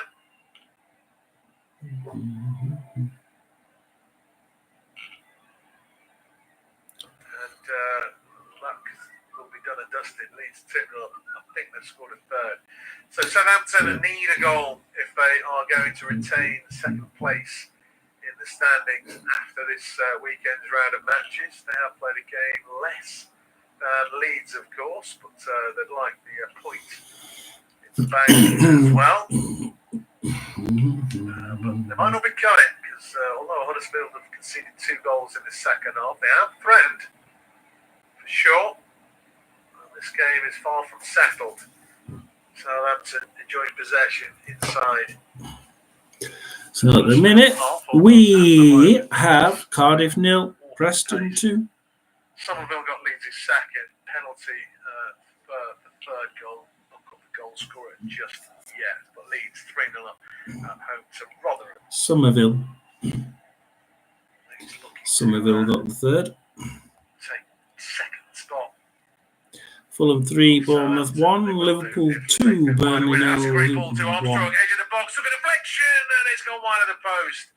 And that will be done and dusted. Leeds 2-0. I think they've scored a third. So Southampton need a goal if they are going to retain second place in the standings after this weekend's round of matches. They have played a game less than Leeds, of course, but they'd like the point in the bank as well. But they might not be cutting because although Huddersfield have conceded 2 goals in the second half, they have threatened for sure. This game is far from settled. Southampton enjoying possession inside. So at the minute, we have Cardiff 0, Preston 2. Somerville got Leeds' second penalty for the third goal. Not got the goal scorer just yet, but Leeds 3-0 at home to Rotherham. Somerville got the third. Take second spot. Fulham 3, Bournemouth 1, Liverpool 2, Burnley 0, Ball to Armstrong, edge of the box, took a deflection, and it's gone wide of the post.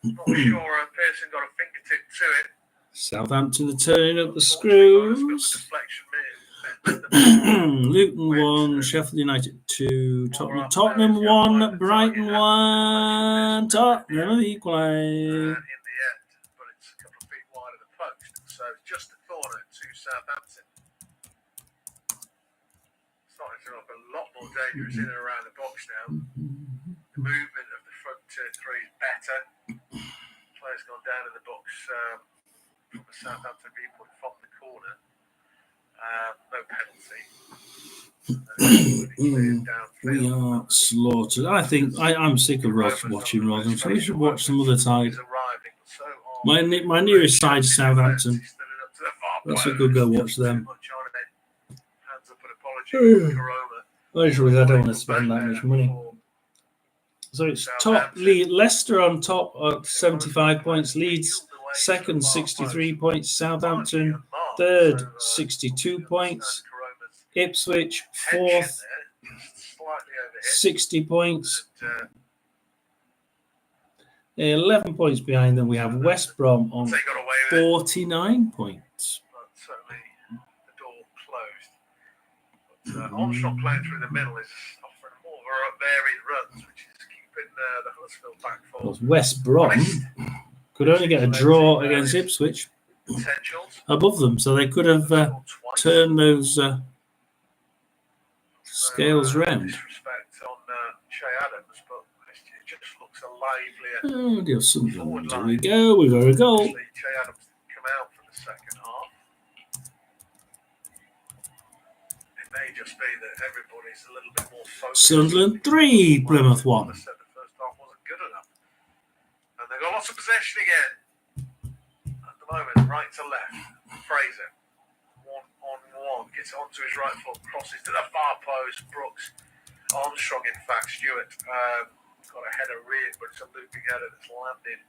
Not sure Pearson got a fingertip to it. Southampton are turning up the screws. Luton 1, Sheffield United 2, Tottenham 1, Brighton 1, Tottenham equalised. In the end, but it's a couple of feet wide of the post, so just a corner to Southampton. Starting to look a lot more dangerous in and around the box now. The movement of the front 3 is better. Players gone down in the box from a Southampton viewpoint from the corner. No penalty. We are slaughtered. I think I'm sick of watching Rotherham, so we should watch some other side. My nearest side is Southampton. That's a good go watch them. Actually, I don't want to spend that much money. So it's top Leicester on top at 75 points, Leeds second 63 points, Southampton third 62 points, Ipswich fourth 60 points. 11 points behind them we have West Brom on 49 points. Armstrong playing through the middle is offering more varied runs, which is keeping the Huddersfield back four. West Brom could only get a draw against Ipswich above them, so they could have turned those scales round. Disrespect on Che Adams, but it just looks a livelier. Oh, dear, something. There we go. We got a goal. Che Adams come out for the second half. May just be that everybody is a little bit more focused. Sunderland 3, Plymouth 1. I said the first half wasn't good enough. And they've got lots of possession again. At the moment, right to left. Fraser. 1-on-1. Gets onto his right foot. Crosses to the far post. Brooks. Armstrong, in fact. Stewart got a header reared, but it's a looping header that's landed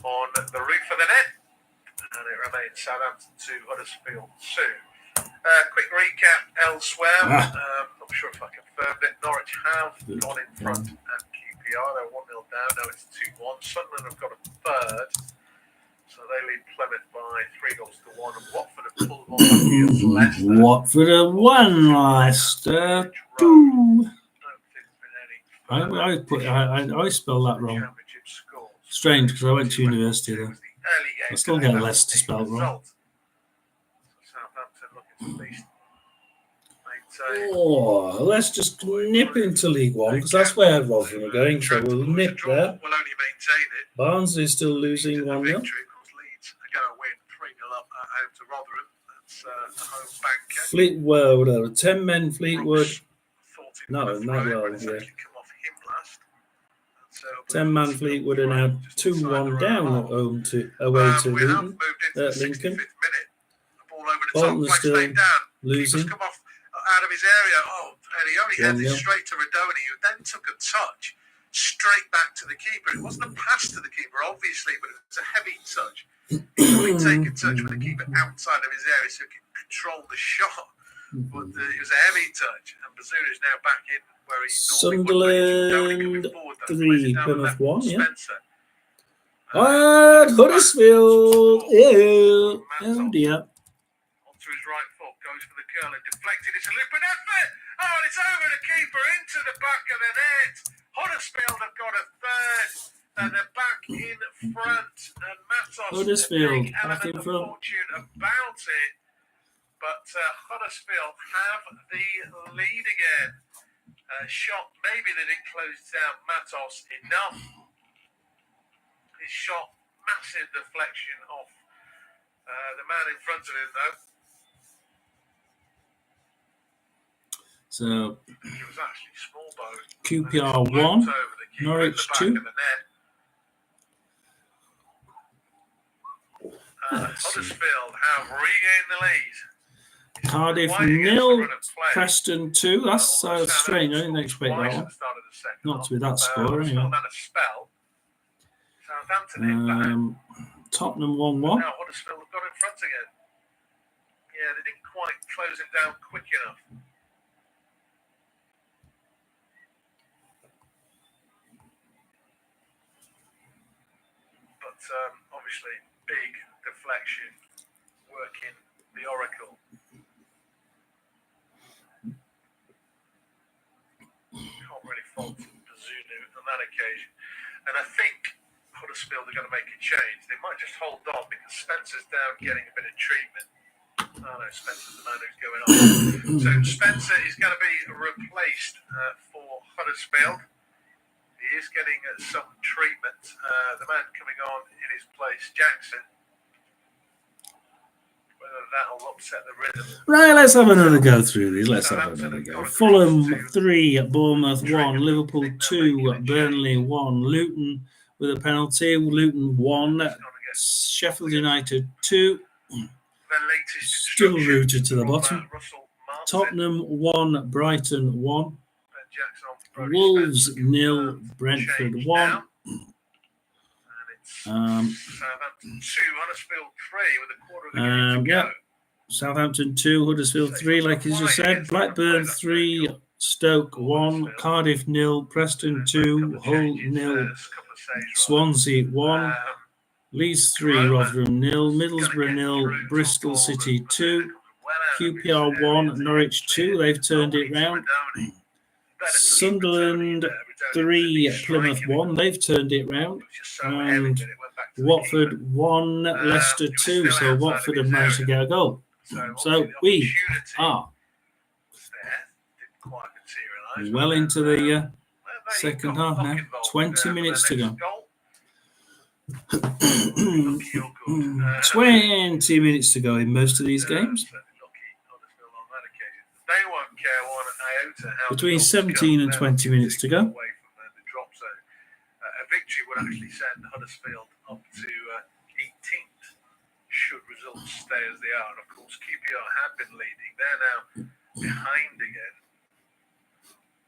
on the roof of the net. And it remains Southampton 2, Huddersfield 2. Quick recap elsewhere. Not sure if I confirmed it. Norwich have gone in front at QPR. They're 1-0 down. Now it's 2-1. Sunderland have got a third. So they lead Plymouth by 3-1. And Watford have pulled on against Leicester. Watford have won, Leicester 2. I spelled that wrong. Strange, because I went to university there. I still get Leicester spelled wrong. Oh, let's just nip into League One, because that's where Rotherham are going, so we'll nip there. Barnsley is still losing 1-0. Fleetwood, 10 men, Fleetwood. No, not well, yeah. 10-man Fleetwood are now 2-1 down at home away to Luton at Lincoln. Bolton are still losing. Out of his area, and he only headed it straight to Radoni, who then took a touch straight back to the keeper. It wasn't a pass to the keeper, obviously, but it was a heavy touch. He could only take a touch with the keeper outside of his area so he could control the shot. But it was a heavy touch, and Bazunu is now back in where he Sunderland 3, Plymouth 1, yeah. And Huddersfield, oh dear. Onto his right foot, goes for the curl and deflected. It's a looping effort. Oh, and it's over the keeper into the back of the net. Huddersfield have got a third, and they're back in front. And Matos, Huddersfield back in front. Fortune about it, but Huddersfield have the lead again. Shot, maybe they didn't close down Matos enough. His shot, massive deflection off the man in front of him, though. So, it was actually small boat. QPR 1, Norwich 2. Huddersfield have regained the lead. Cardiff 0, Preston 2. That's strange. I didn't expect that one. Not to be that score, anyway. Tottenham 1-1. Now Huddersfield have got in front again. Yeah, they didn't quite close it down quick enough. But obviously, big deflection working the oracle. Can't really fault Bazunu on that occasion. And I think Huddersfield are going to make a change. They might just hold on because Spencer's down getting a bit of treatment. Oh no, Spencer's the man who's going on. So Spencer is going to be replaced for Huddersfield. He is getting some treatment. The man coming on in his place, Jackson. Whether that'll upset the rhythm. Right, let's have another go through these. Let's have another go. Fulham 3, Bournemouth 1, Liverpool 2, Burnley 1, Luton with a penalty, Luton 1, Sheffield United 2, still rooted to the bottom, Tottenham 1, Brighton 1, Wolves 0, Brentford 1. Southampton 2, Huddersfield 3 with a quarter of the game to go. Southampton 2, Huddersfield 3, like you just said. Blackburn 3, Stoke 1, Cardiff 0, Preston 2, Hull 0, Swansea 1, Leeds 3, Rotherham 0, Middlesbrough 0, Bristol City 2, QPR 1, Norwich 2. They've turned it round. Sunderland 3, Plymouth 1. They've turned it round. And Watford 1, Leicester 2. So Watford have managed to get a goal. So we are well into the second half now. 20 minutes to go. 20 minutes to go in most of these games. They won't care one iota between 17 and 20 minutes to go. Away from the drop zone. A victory would actually send Huddersfield up to 18th, should results stay as they are. And of course, QPR had been leading. They're now behind again.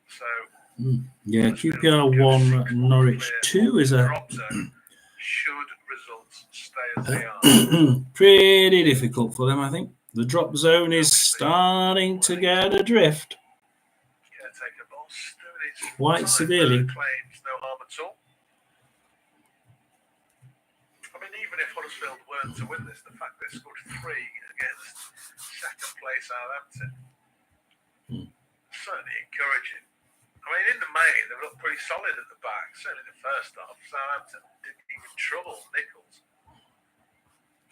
So, yeah, QPR 1, Norwich 2 is a drop zone. Should results stay as they are. pretty difficult for them, I think. The drop zone is starting to get adrift. Caretaker boss doing his Quite time, severely. Claims no harm at all. I mean, even if Huddersfield weren't to win this, the fact they scored 3 against second place Southampton, certainly encouraging. I mean, in the main, they looked pretty solid at the back. Certainly the first half, Southampton didn't even trouble Nichols.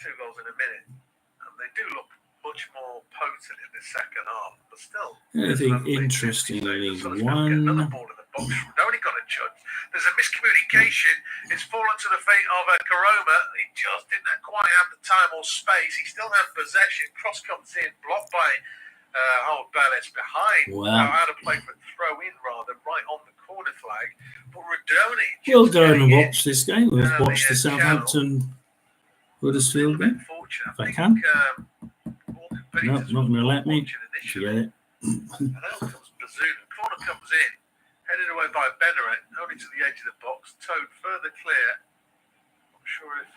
2 goals in a minute. And they do look much more potent in the second half, but still. Anything interesting in League One? Another ball in the box. Nobody got a judge. There's a miscommunication. It's fallen to the fate of Karoma. He just didn't quite have the time or space. He still had possession. Cross comes in, blocked by Howard Bellis behind. Wow. Out of play for throw in rather, right on the corner flag. But Rodoni. We'll go and watch this game. We'll watch the Southampton Huddersfield game. If I can. No, not going to let me. Forget it. And out comes Bazunu. Corner comes in. Headed away by Beneret. Only to the edge of the box. Towed further clear. Not sure if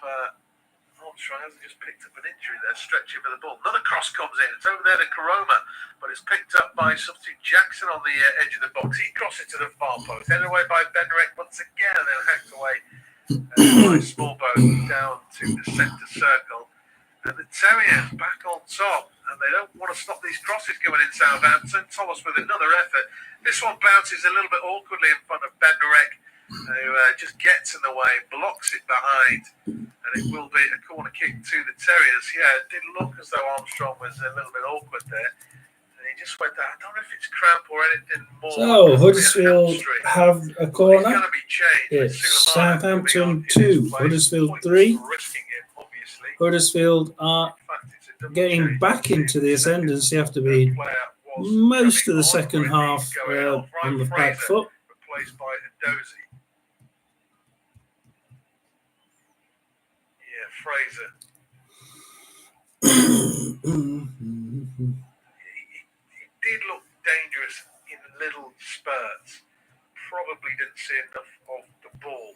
Armstrong hasn't just picked up an injury there. Stretching for the ball. Another cross comes in. It's over there to Karoma. But it's picked up by substitute Jackson on the edge of the box. He crosses it to the far post. Headed away by Beneret once again. And then hacked away by Smallboat down to the centre circle. And the Terriers back on top, and they don't want to stop these crosses going in Southampton. Thomas with another effort. This one bounces a little bit awkwardly in front of Benderek, who just gets in the way, blocks it behind, and it will be a corner kick to the Terriers. Yeah, it did look as though Armstrong was a little bit awkward there. And he just went down. I don't know if it's cramp or anything more. So, Huddersfield have a corner. It's going to be changed. It's Southampton 2, Huddersfield 3. Huddersfield are getting back into the ascendancy after being most of the second half on the back foot. Replaced by Edozie. Yeah, Fraser. He did look dangerous in little spurts. Probably didn't see enough of the ball.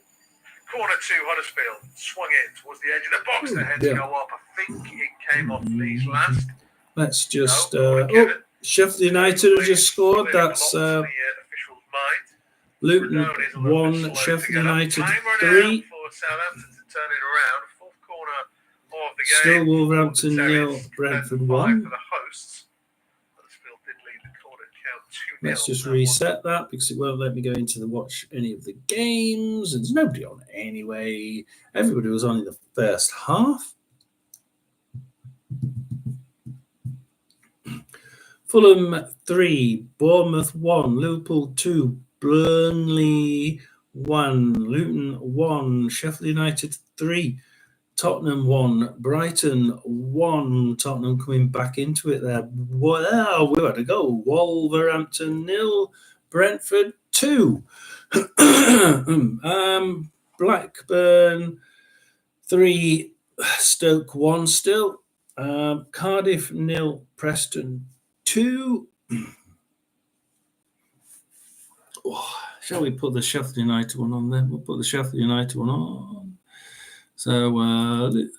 Corner 2, Huddersfield swung in towards the edge of the box. The heads go up. I think it came off Lee's last. Let's just. Sheffield United have just scored. That's Luton 1, Sheffield United 3. Still Wolverhampton 0, Brentford 1. Let's just reset that because it won't let me go into the watch any of the games. And there's nobody on anyway. Everybody was on in the first half. Fulham 3, Bournemouth 1, Liverpool 2, Burnley 1, Luton 1, Sheffield United 3, Tottenham 1, Brighton 1. Tottenham coming back into it there. Wow, we had to go. Wolverhampton 0, Brentford 2. Blackburn 3, Stoke 1 still. Cardiff 0, Preston 2. Shall we put the Sheffield United one on there? We'll put the Sheffield United one on. So,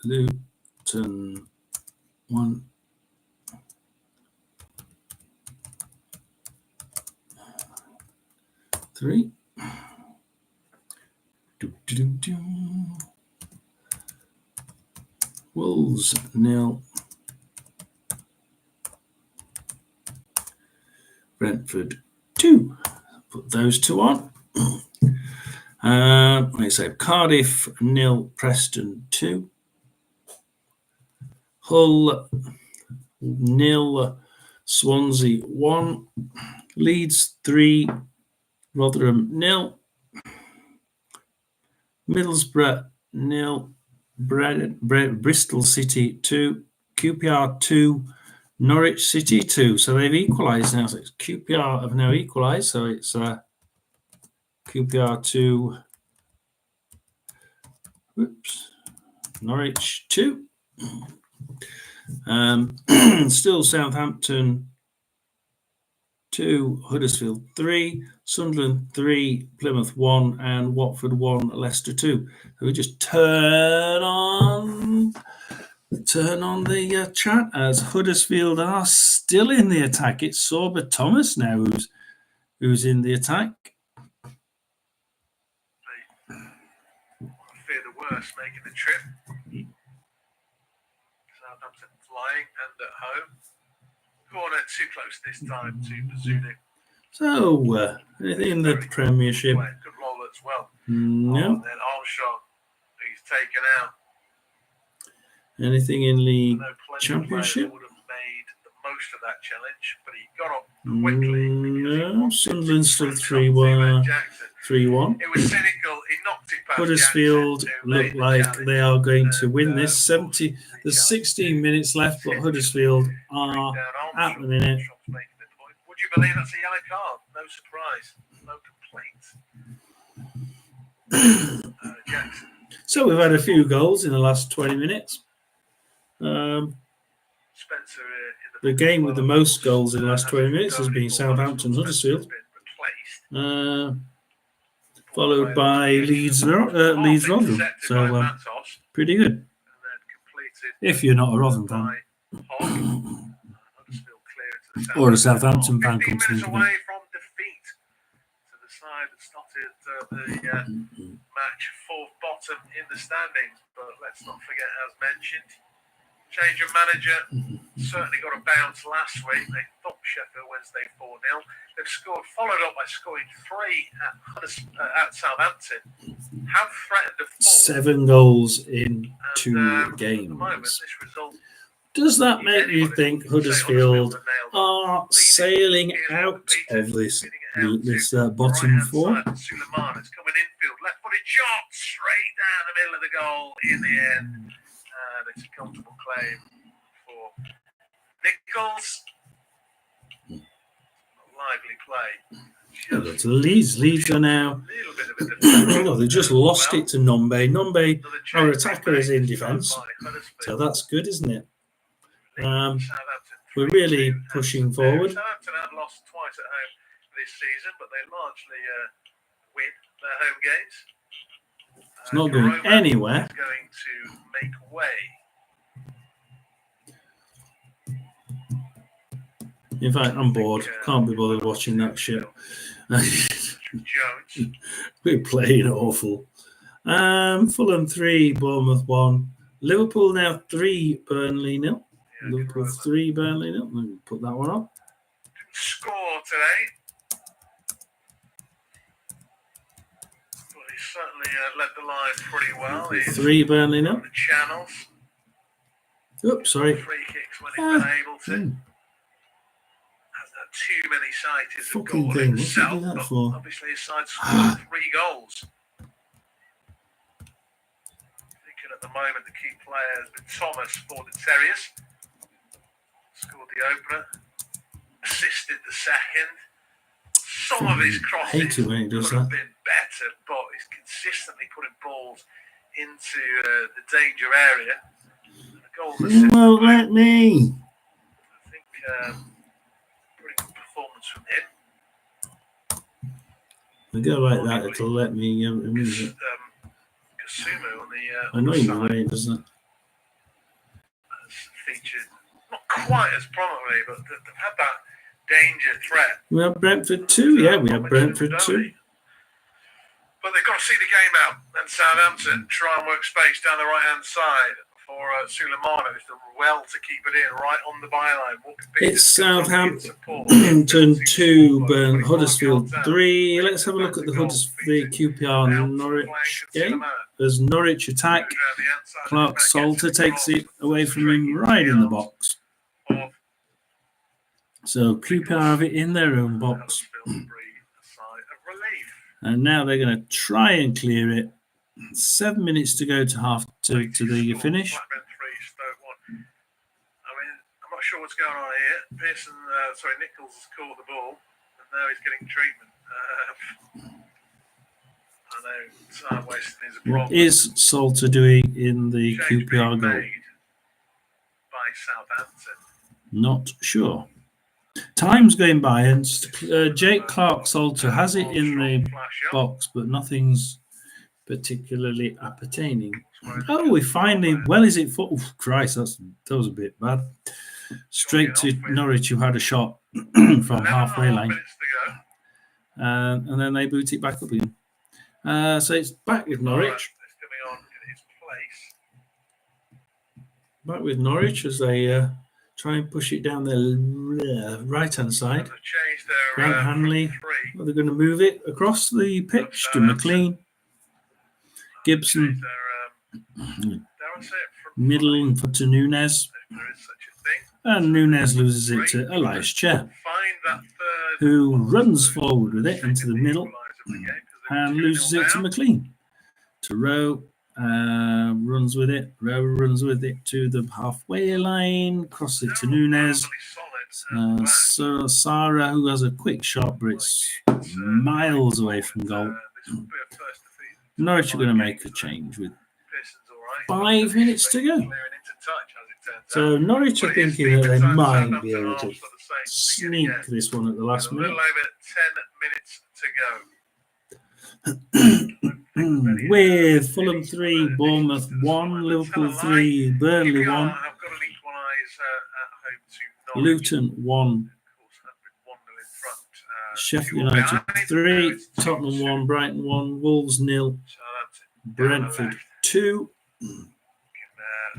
Luton 1. Three. Wolves 0. Brentford 2. Put those 2 on. Let's say Cardiff 0, Preston 2. Hull 0, Swansea 1. Leeds 3, Rotherham 0. Middlesbrough 0, Bristol City 2. QPR 2, Norwich City 2. So they've equalised now. So it's QPR have now equalised. So it's QPR 2. Whoops. Norwich 2. Still Southampton 2, Huddersfield 3, Sunderland 3, Plymouth 1, and Watford 1, Leicester 2. So we just turn on the chat as Huddersfield are still in the attack. It's Sorba Thomas now who's in the attack. I fear the worst making the trip. Southampton flying and at home. Corner too close this time to Bazunu. So, anything in the Premiership? Good roll as well. No. And then Armstrong, he's taken out. Anything in League Championship? Would have made the most of that challenge, but he got up quickly. No, Sunderland still 3-1. 3-1. It was cynical. He knocked it past Huddersfield look like they are going to win this. There's 16 minutes left, but Huddersfield are at the minute. Would you believe that's a yellow card? No surprise, no complaint. Jackson. So we've had a few goals in the last 20 minutes. Spencer, the game with the most goals in the last 20 minutes has been Southampton Huddersfield. Followed by Leeds Rotherham. So pretty good. If you're not a Rotherham fan. Or a Southampton fan, come to think of it. Away from defeat to the side that started the match fourth bottom in the standings. But let's not forget, as mentioned, change of manager certainly got a bounce last week. They thumped Sheffield Wednesday 4-0. They've followed up by scoring 3 at Southampton. Have threatened a 4. 7 goals in 2 games. At the moment, this result, does that make you think Huddersfield are sailing out of this bottom 4? Suleiman is coming infield, left-footed shot straight down the middle of the goal in the end. And it's a comfortable claim for Nichols. Lively play. To Leeds. Leeds are now. They just lost it to Nombe. Nombe, our attacker, is in defence. So that's good, isn't it? We're really pushing forward. Southampton have lost twice at home this season, but they largely win their home games. It's not going anywhere. Is going to make way. In fact, I'm bored. Can't be bothered watching that shit. We're playing awful. Fulham 3, Bournemouth 1. Liverpool now 3, Burnley 0. Liverpool 3, Burnley 0. Let me put that one up. Score today. Well, he certainly led the line pretty well. 3, Burnley 0. The channels. Oops, sorry. Free kicks when he's been able to. Too many sides of goal himself, but obviously his side scored 3 goals. Thinking at the moment the key player has been Thomas for the Terriers. Scored the opener, assisted the second. Some of his crosses could have been better, but he's consistently putting balls into the danger area. And the goal you won't let me. I think performance from him. We go like that, it'll let me remove it. Kasumu on the I know you're right, doesn't it? Featured not quite as prominently, but they've had that danger threat. We have Brentford 2, yeah, we have Brentford 2. But they've got to see the game out. And Southampton try and work space down the right-hand side for Suleiman. It's well to keep it in, right on the byline. It's Southampton 2, Huddersfield 3. Let's have a look at the Huddersfield QPR Norwich game. There's Norwich attack. Clark Salter takes it away from him right in the box. So QPR have it in their own box. And now they're going to try and clear it. 7 minutes to go to the finish. I mean, I'm not sure what's going on here. Nichols has caught the ball, and now he's getting treatment. I know time wasting is a problem. What is Salter doing in the Change QPR being goal? made by Southampton. Not sure. Time's going by, and Jake Clark Salter has it in the box, but nothing's particularly appertaining. Oh, we finally. Well, is it for? Oh, Christ, that was a bit bad. Straight to Norwich, who had a shot from halfway line, and then they boot it back up again. So it's back with Norwich. Back with Norwich as they try and push it down the right-hand side. Grant Hanley. Well, they're going to move it across the pitch to McLean. Gibson. Middle to Nunes. And Nunes loses it to Elias Chair, who runs forward with it into the middle and loses it to McLean. To Rowe. Runs with it. Rowe runs with it to the halfway line. Cross it to Nunes. So Sarah, who has a quick shot, but it's miles away from goal. Norwich are going to make a change with 5 minutes to go. So Norwich are thinking that they might be able to sneak this one at the last minute. A little over 10 minutes to go. With Fulham 3, Bournemouth 1, Liverpool 3, Burnley 1, Luton 1, Sheffield United 3, Tottenham 1, Brighton 1, Wolves 0, Brentford 2. So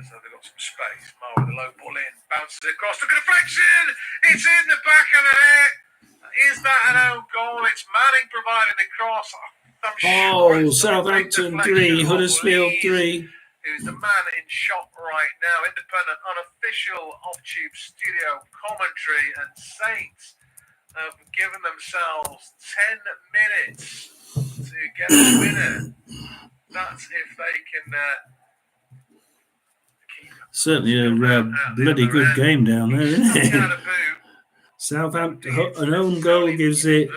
they've got some space. Mar with the low ball in, bounces across, look at the deflection! It's in the back of the net! Is that an own goal? It's Manning providing the cross. Southampton 3, Huddersfield 3. Who's the man in shot right now? Independent, unofficial off-tube studio commentary, and Saints have given themselves 10 minutes to get a winner. That's if they can keep. Certainly a bloody good game down there, isn't it? Southampton, an own goal gives it.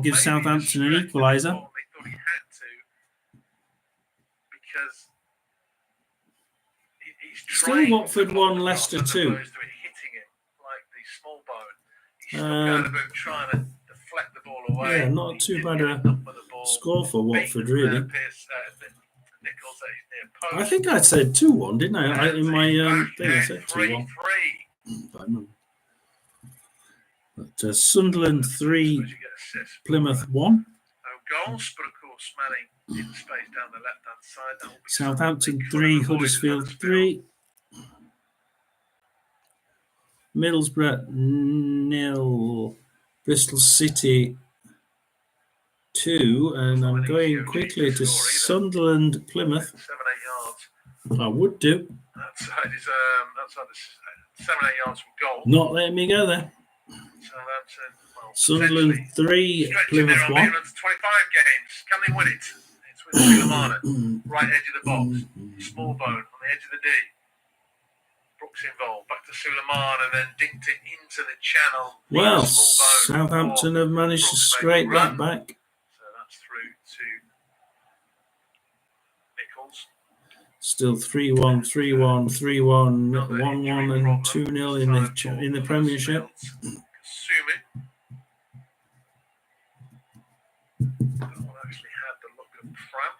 Gives Southampton an equaliser. Still Watford 1, Leicester 2. Yeah, not too bad a score for Watford, really. I think I said 2-1, didn't I? In my thing, I said 2-1. But Sunderland 3, Plymouth 1. Goals, but of course, Manning in space down the left-hand side. Southampton 3, Huddersfield 3. Middlesbrough 0, Bristol City 2, and I'm going quickly to Sunderland, Plymouth. 7-8 yards. I would do. That side is 7-8 yards from goal. Not letting me go there. Sunderland 3, Plymouth 1. 25 games. Can they win it? It's with Suleiman, right edge of the box. Small bone on the edge of the D. Brooks involved. Back to Suleiman and then dinked it into the channel. Well, Southampton have managed to scrape that back. So that's through to Nichols. Still 3-1, 3-1, 3-1, 1-1 and 2-0 in the Premiership. Actually had the look of cramp.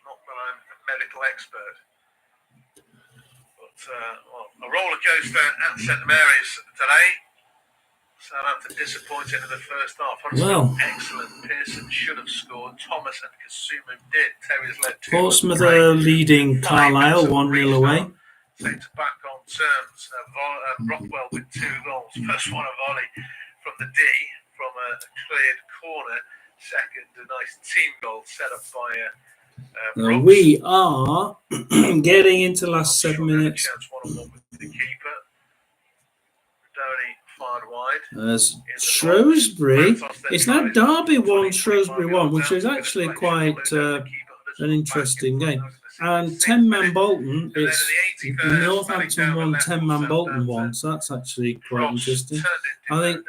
Not that I'm a medical expert. But a roller coaster at St Mary's today. Southampton disappointed in the first half. Well, excellent. Pearson should have scored. Thomas and Kasumu did. Terry's led 2. Portsmouth are leading Carlisle 1-0 away. Saints back on terms. Rockwell with 2 goals. First one a volley from the D from a cleared corner. Second, a nice team goal set up by we are getting into the last 7 minutes. One-on-one with the keeper. Rodoni fired wide. As Shrewsbury, it's now Derby 1, Shrewsbury 1, which is actually quite an interesting game. And 10-man Bolton, it's Northampton won, 10-man Bolton won, so that's actually quite interesting. I think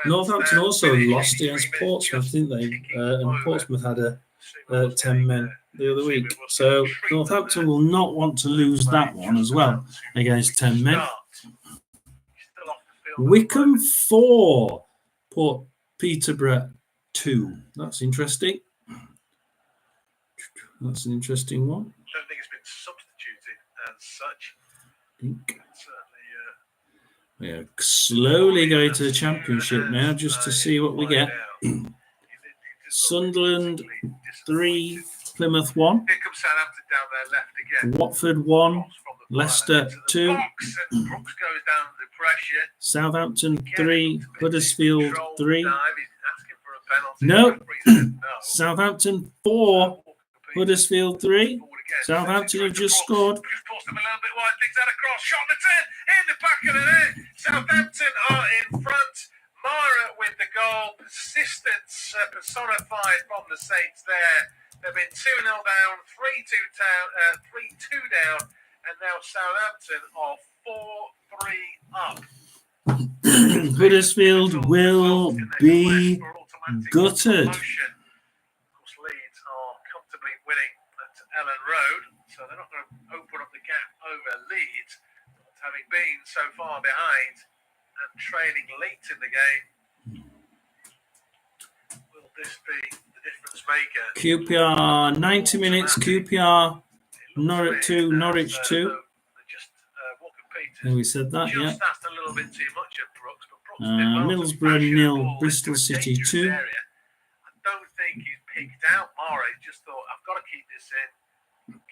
Northampton also lost against Portsmouth, didn't they? And Portsmouth had a 10 men the other week. So Northampton will not want to lose that one as well against 10 men. Wycombe 4, Port Peterborough 2. That's interesting. That's an interesting one. I don't think it's been substituted as such. I think. We are slowly going to the Championship now just to see what we get. Sunderland 3, Plymouth 1. Here comes Southampton down their left again. Watford 1, Leicester 2. Brooks goes down under pressure. Southampton 3, Huddersfield 3. No. Southampton 4, Huddersfield 3. Southampton have just scored. Just forced them a little bit wide, things out across, shot on the 10, in the back of the net. Southampton are in front. Mara with the goal. Persistence personified from the Saints there. They've been 2-0 down, 3-2 down, and now Southampton are 4-3 up. Huddersfield will be gutted. Leeds are comfortably winning at Ellen Road, so they're not going to open up the gap over Leeds, having been so far behind and trailing late in the game. Will this be the difference maker? QPR 90 minutes. QPR Norwich 2, Norwich 2. And we said that, yeah. Just asked a little bit too much of Brooks, but Brooks Middlesbrough 0, Bristol City 2. I don't think he's picked out Mara. He just thought, I've got to keep this in,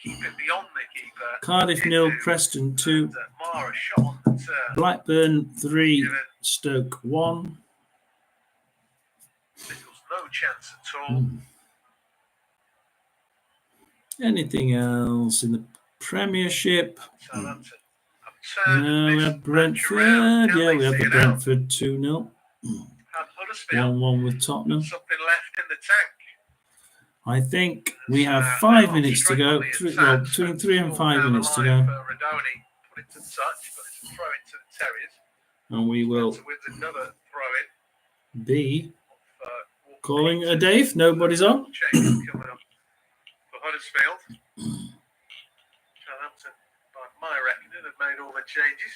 keep it beyond the keeper. Cardiff 0, Preston 2. Mara shot on the turn. Blackburn 3, Stoke 1. No chance at all. Anything else in the Premiership? Southampton. No, we have Brentford. Yeah, we have the Brentford 2-0. 1-1 with Tottenham. Something left in the tank. I think we have 5 minutes to go. Between 3 and 5 minutes to go. Put it to touch, but it's a throw in to the Terriers. And we will another throw in. Be calling it a day if nobody's on. Changes coming up for Huddersfield. Southampton, by my reckoning, have made all the changes.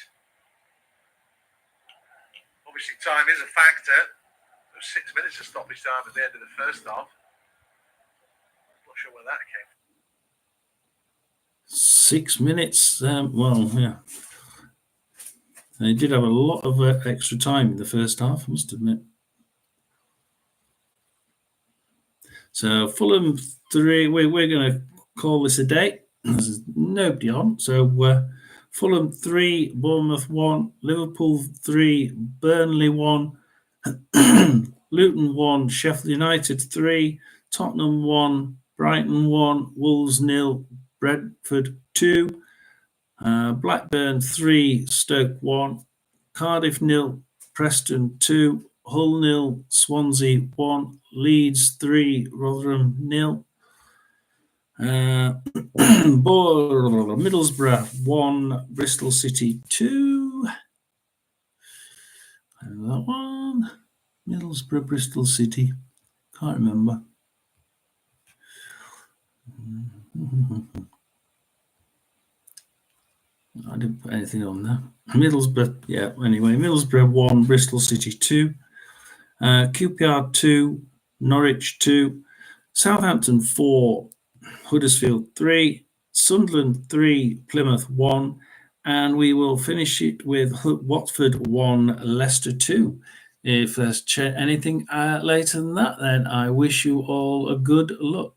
Obviously, time is a factor. There was 6 minutes of stoppage time at the end of the first half. Not sure where that came from. 6 minutes. Well, yeah. They did have a lot of extra time in the first half, I must admit. So Fulham 3, we're going to call this a day. There's nobody on. So Fulham 3, Bournemouth 1, Liverpool 3, Burnley 1, Luton 1, Sheffield United 3, Tottenham 1, Brighton 1, Wolves 0, Brentford 2, Blackburn 3, Stoke 1, Cardiff 0, Preston 2, Hull 0, Swansea 1, Leeds 3, Rotherham 0, Middlesbrough 1, Bristol City 2. And that one, Middlesbrough, Bristol City. Can't remember. I didn't put anything on there. Middlesbrough, yeah, anyway, Middlesbrough 1, Bristol City 2, QPR 2, Norwich 2, Southampton 4, Huddersfield 3, Sunderland 3, Plymouth 1, and we will finish it with Watford 1, Leicester 2. If there's anything later than that, then I wish you all a good luck.